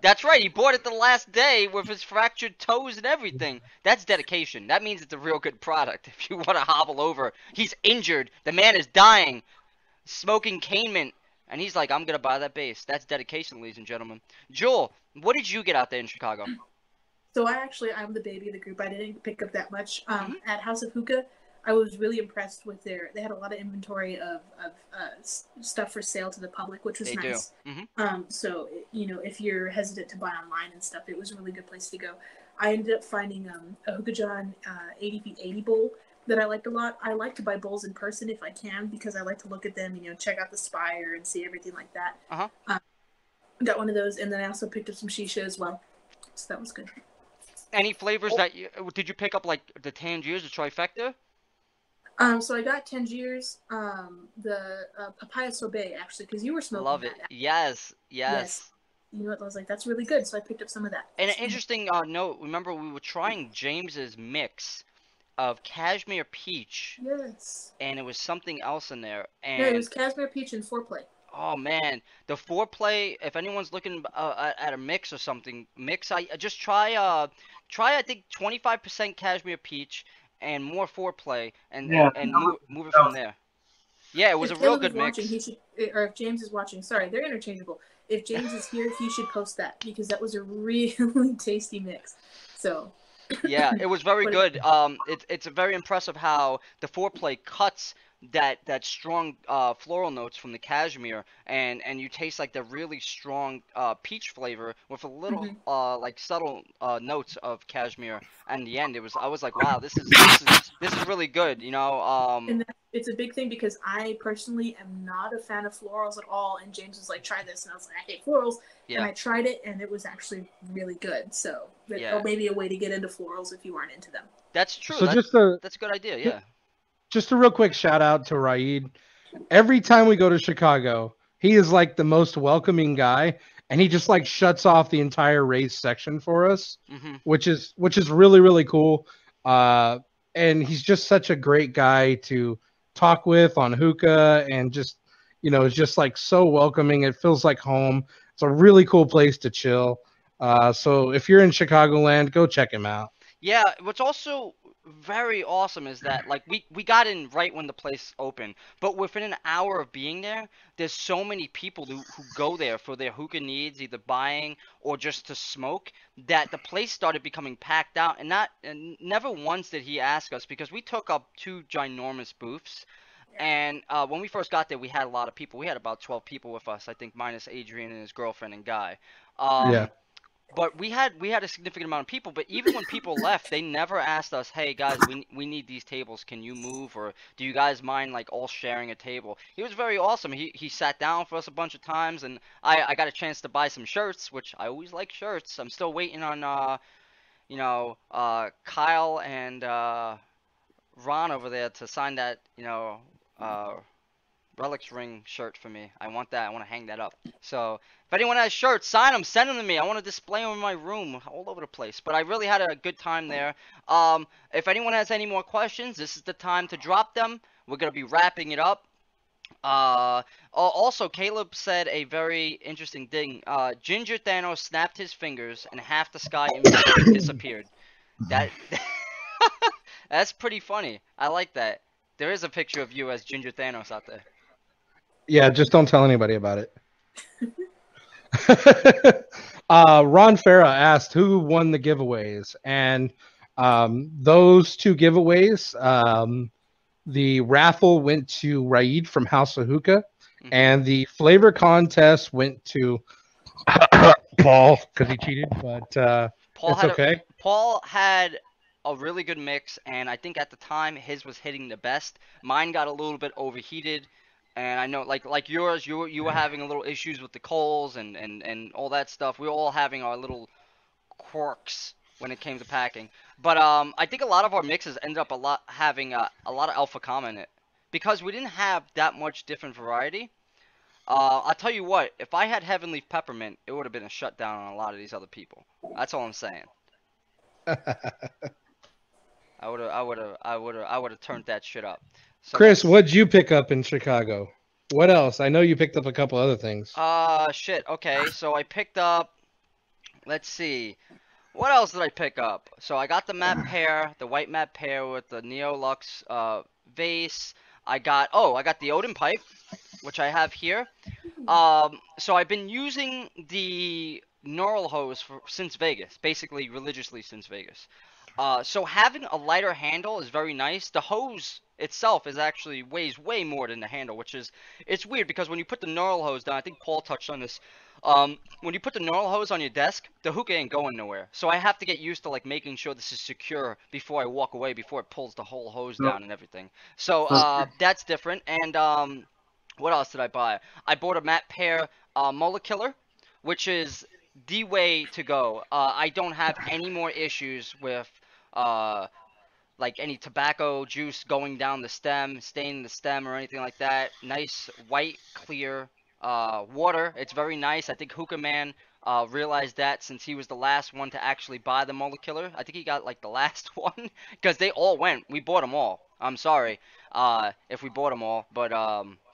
that's right, he bought it the last day with his fractured toes and everything. That's dedication. That means it's a real good product. If you want to hobble over, he's injured, the man is dying, smoking cane mint, and he's like, I'm going to buy that base. That's dedication, ladies and gentlemen. Jewell, what did you get out there in Chicago? So I'm the baby of the group. I didn't pick up that much. At House of Hookah, I was really impressed with they had a lot of inventory of stuff for sale to the public, which was nice. So, you know, if you're hesitant to buy online and stuff, it was a really good place to go. I ended up finding a Hookah John 80x80 bowl that I liked a lot. I like to buy bowls in person if I can, because I like to look at them, you know, check out the spire and see everything like that. Got one of those, and then I also picked up some Shisha as well. So that was good. Any flavors did you pick up, like the Tangiers, the trifecta? So I got Tangiers, the papaya sorbet, actually, because you were smoking. Love it. Yes. You know what? I was like, that's really good. So I picked up some of that. And an interesting note, remember we were trying James's mix of cashmere peach. Yes. And it was something else in there. And no, it was cashmere peach and foreplay. Oh man, the foreplay. If anyone's looking at a mix or something, I just try I think 25% cashmere peach and more foreplay, and move it from there. Yeah, it was a real good mix. He should, or if James is watching, sorry, they're interchangeable. If James is here, he should post that, because that was a really tasty mix. So. Yeah, it was very good. It's very impressive how the foreplay cuts that strong floral notes from the cashmere, and you taste like the really strong peach flavor with a little like subtle notes of cashmere. And in the end, I was like, wow, this is really good, you know. And it's a big thing, because I personally am not a fan of florals at all, and James was like, try this, and I was like, I hate florals. Yeah. And I tried it, and it was actually really good. So maybe a way to get into florals if you aren't into them. That's true. So that's a good idea. Yeah. Just a real quick shout out to Raid. Every time we go to Chicago, he is like the most welcoming guy, and he just like shuts off the entire race section for us, which is really, really cool. And he's just such a great guy to talk with on Hookah, and just, you know, it's just like so welcoming. It feels like home. It's a really cool place to chill. So if you're in Chicagoland, go check him out. Yeah, what's also very awesome is that like we got in right when the place opened, but within an hour of being there, there's so many people who go there for their hookah needs, either buying or just to smoke, that the place started becoming packed out. And never once did he ask us because we took up two ginormous booths. And when we first got there, we had a lot of people. We had about 12 people with us, I think, minus Adrian and his girlfriend and Guy. Yeah. But we had a significant amount of people. But even when people left, they never asked us, "Hey guys, we need these tables. Can you move, or do you guys mind like all sharing a table?" He was very awesome. He sat down for us a bunch of times, and I got a chance to buy some shirts, which I always like shirts. I'm still waiting on Kyle and Ron over there to sign that uh Relics ring shirt for me. I want that. I want to hang that up. So if anyone has shirts, sign them, send them to me. I want to display them in my room all over the place. But I really had a good time there. If anyone has any more questions, this is the time to drop them. We're gonna be wrapping it up. Also, Caleb said a very interesting thing. Ginger Thanos snapped his fingers and half the sky immediately disappeared. That that's pretty funny. I like that. There is a picture of you as Ginger Thanos out there. Yeah, just don't tell anybody about it. Ron Farah asked who won the giveaways, and those two giveaways, the raffle went to Raid from House of Hookah, and the flavor contest went to Paul because he cheated, but it's okay. Paul had a really good mix, and I think at the time his was hitting the best. Mine got a little bit overheated. And I know, like yours, you were having a little issues with the coals and all that stuff. We were all having our little quirks when it came to packing. But I think a lot of our mixes ended up having a lot of alpha comm in it because we didn't have that much different variety. I'll tell you what, if I had Heaven Leaf Peppermint, it would have been a shutdown on a lot of these other people. That's all I'm saying. I would have turned that shit up. So Chris, what'd you pick up in Chicago? What else? I know you picked up a couple other things. Shit. Okay, so I picked up. Let's see. What else did I pick up? So I got the matte pair, the white matte pair with the Neo Lux vase. I got the Odin pipe, which I have here. So I've been using the neural hose since Vegas, basically religiously since Vegas. So having a lighter handle is very nice. The hose itself weighs way more than the handle, it's weird because when you put the neural hose down, I think Paul touched on this. When you put the neural hose on your desk, the hookah ain't going nowhere. So I have to get used to like making sure this is secure before I walk away, before it pulls the whole hose down and everything. So that's different. And what else did I buy? I bought a matte pair Mola Killer, which is the way to go. I don't have any more issues with like any tobacco juice going down the stem, staining the stem or anything like that. Nice white clear water. It's very nice. I think Hookah Man realized that since he was the last one to actually buy the Mola Killer. I think he got like the last one because they all went. We bought them all. I'm sorry if we bought them all, but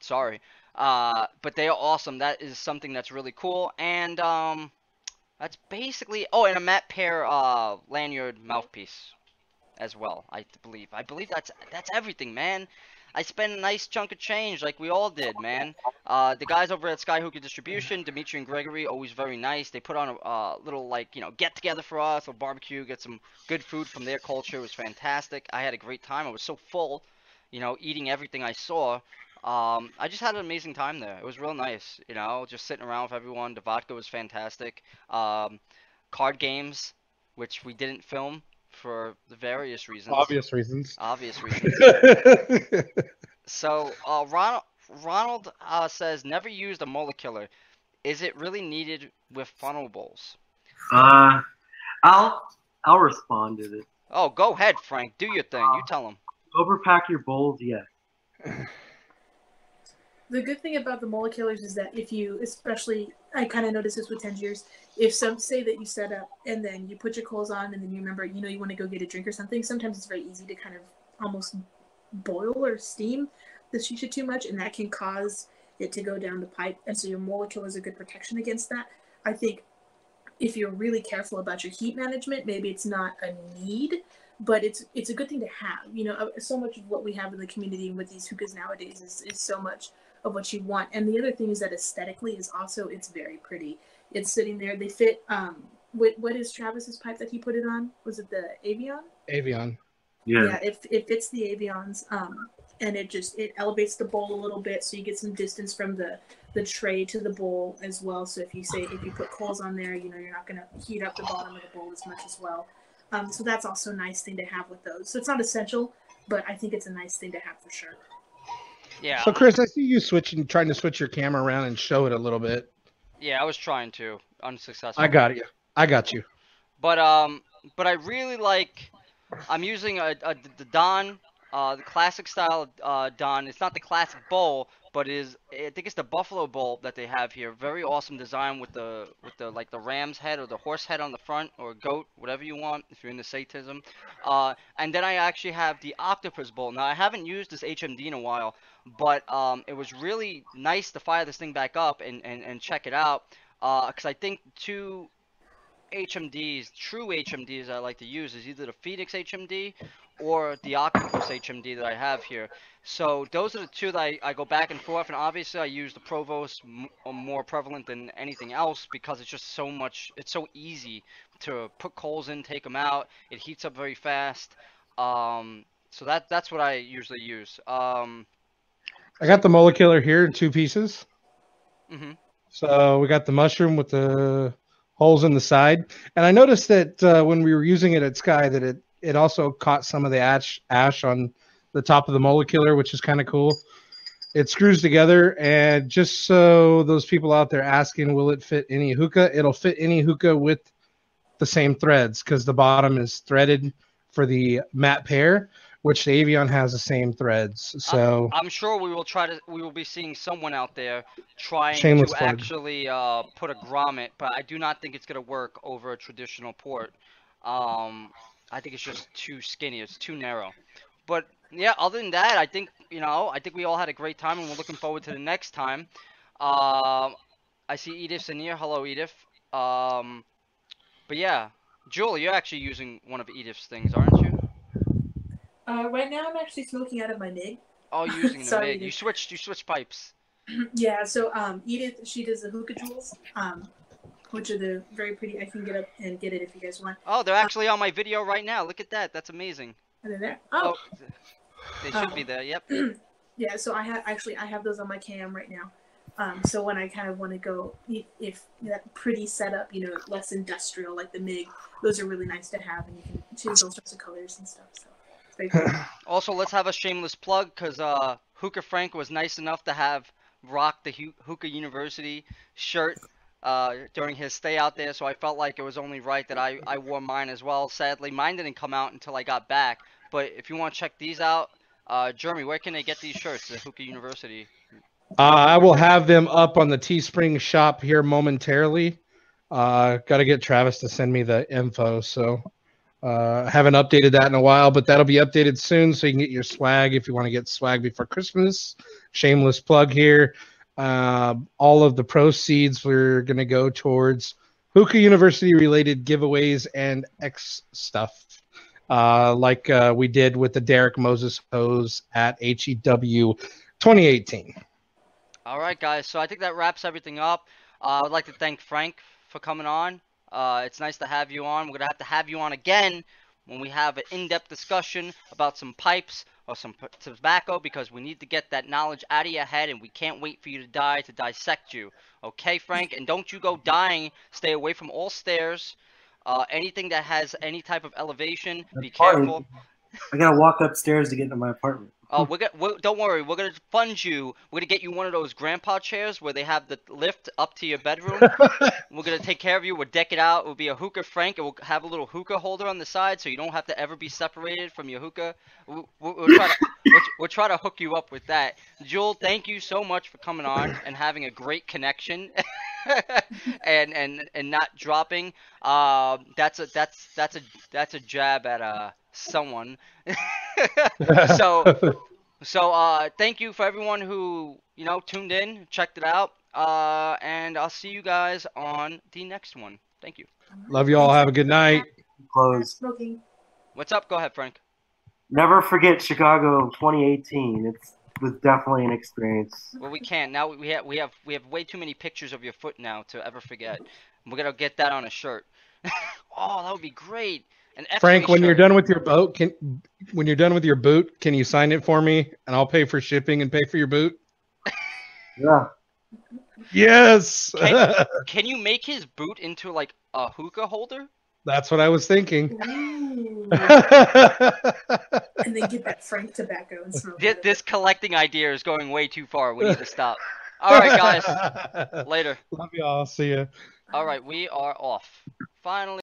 sorry. But they are awesome. That is something that's really cool. And that's basically. Oh, and a matte pair lanyard mouthpiece as well. I believe that's everything, man. I spent a nice chunk of change like we all did, man. The guys over at Sky Hookah Distribution, Dimitri and Gregory, always very nice. They put on a little like get together for us, a barbecue, get some good food from their culture. It was fantastic. I had a great time. I was so full, eating everything I saw. I just had an amazing time there. It was real nice, just sitting around with everyone. The vodka was fantastic. Card games, which we didn't film for the various reasons. Obvious reasons. So, Ronald says, never used a Mola Killer. Is it really needed with funnel bowls? I'll respond to this. Oh, go ahead, Frank. Do your thing. You tell him. Overpack your bowls, yes. The good thing about the Mola Killers is that if you, especially, I kind of noticed this with Tangiers, if say that you set up and then you put your coals on and then you remember, you want to go get a drink or something, sometimes it's very easy to kind of almost boil or steam the shisha too much, and that can cause it to go down the pipe. And so your Mola Killer is a good protection against that. I think if you're really careful about your heat management, maybe it's not a need, but it's a good thing to have. You know, so much of what we have in the community with these hookahs nowadays is so much of what you want. And the other thing is that aesthetically is also, it's very pretty. It's sitting there. They fit. What is Travis's pipe that he put it on? Was it the Avion? Avion. Yeah, it fits the Avions. And it elevates the bowl a little bit, so you get some distance from the tray to the bowl as well. So if you put coals on there, you know, you're not going to heat up the bottom of the bowl as much as well. So that's also a nice thing to have with those. So it's not essential, but I think it's a nice thing to have for sure. Yeah. So Chris, I see you trying to switch your camera around and show it a little bit. Yeah, I was trying to, unsuccessful. I got you. But I really like. I'm using the Don, the classic style Don. It's not the classic bowl, but I think it's the Buffalo bowl that they have here. Very awesome design with the like the ram's head or the horse head on the front, or goat, whatever you want if you're into sadism. And then I actually have the octopus bowl. Now I haven't used this HMD in a while, but it was really nice to fire this thing back up and check it out. Because I think true HMDs I like to use is either the Phoenix HMD or the Octopus HMD that I have here. So those are the two that I go back and forth, and obviously I use the Provost more prevalent than anything else because it's just it's so easy to put coals in, take them out. It heats up very fast. So that's what I usually use. I got the Molecular here in 2 pieces. Mm-hmm. So we got the mushroom with the holes in the side, and I noticed that when we were using it at Sky that it also caught some of the ash on the top of the Molecular, which is kind of cool. It screws together, and just so those people out there asking, will it fit any hookah? It'll fit any hookah with the same threads because the bottom is threaded for the matte pair, which the Avion has the same threads. So I'm sure we will be seeing someone out there trying Shameless to plug. actually put a grommet, but I do not think it's gonna work over a traditional port. I think it's just too skinny. It's too narrow. But yeah, other than that, I think we all had a great time, and we're looking forward to the next time. I see Edith's in here. Hello, Edith. But yeah, Jewell, you're actually using one of Edith's things, aren't you? Right now I'm actually smoking out of my MIG. Oh, you're using the Sorry, MIG. You switched pipes. Yeah, so Edith, she does the Hookah Jewels, which are the very pretty. I can get up and get it if you guys want. Oh, they're actually on my video right now. Look at that. That's amazing. Are they there? Oh, they should be there. Yep. Yeah, so I have those on my cam right now. So when I kind of want to go, if that pretty setup, you know, less industrial like the MIG, those are really nice to have, and you can choose all sorts of colors and stuff. So it's very cool. Also, let's have a shameless plug because Hookah Frank was nice enough to have rock the Hookah University shirt during his stay out there, so I felt like it was only right that I wore mine as well. Sadly, mine didn't come out until I got back, but if you want to check these out, Jeremy, where can they get these shirts at Hookah University? I will have them up on the Teespring shop here momentarily. Got to get Travis to send me the info, so haven't updated that in a while, but that'll be updated soon, so you can get your swag if you want to get swag before Christmas. Shameless plug here. All of the proceeds we're going to go towards Hookah University related giveaways and X stuff, like we did with the Derek Moses hose at HEW 2018. All right, guys. So I think that wraps everything up. I would like to thank Frank for coming on. It's nice to have you on. We're going to have you on again when we have an in-depth discussion about some pipes or some tobacco, because we need to get that knowledge out of your head, and we can't wait for you to die to dissect you. Okay, Frank? And don't you go dying. Stay away from all stairs. Anything that has any type of elevation, be careful. I got to walk upstairs to get into my apartment. Oh, don't worry. We're gonna fund you. We're gonna get you one of those grandpa chairs where they have the lift up to your bedroom. We're gonna take care of you. We'll deck it out. It will be a Hookah Frank. It will have a little hookah holder on the side, so you don't have to ever be separated from your hookah. We'll try to hook you up with that. Jewell, thank you so much for coming on and having a great connection, and not dropping. That's a jab at someone. So thank you for everyone who tuned in, checked it out, and I'll see you guys on the next one. Thank you. Love you all. Have a good night. Close. Smoking. What's up? Go ahead, Frank. Never forget Chicago 2018. It was definitely an experience. Well, we can't. Now we have way too many pictures of your foot now to ever forget. We're gonna get that on a shirt. Oh, that would be great. An Frank, when you're shirt. done with your boat, when you're done with your boot, can you sign it for me and I'll pay for shipping and pay for your boot? Yeah. Yes. Can you make his boot into like a hookah holder? That's what I was thinking. Ooh. And And then get that Frank tobacco and smoke. This collecting idea is going way too far. We need to stop. All right, guys. Later. Love y'all. See ya. All right, we are off. Finally.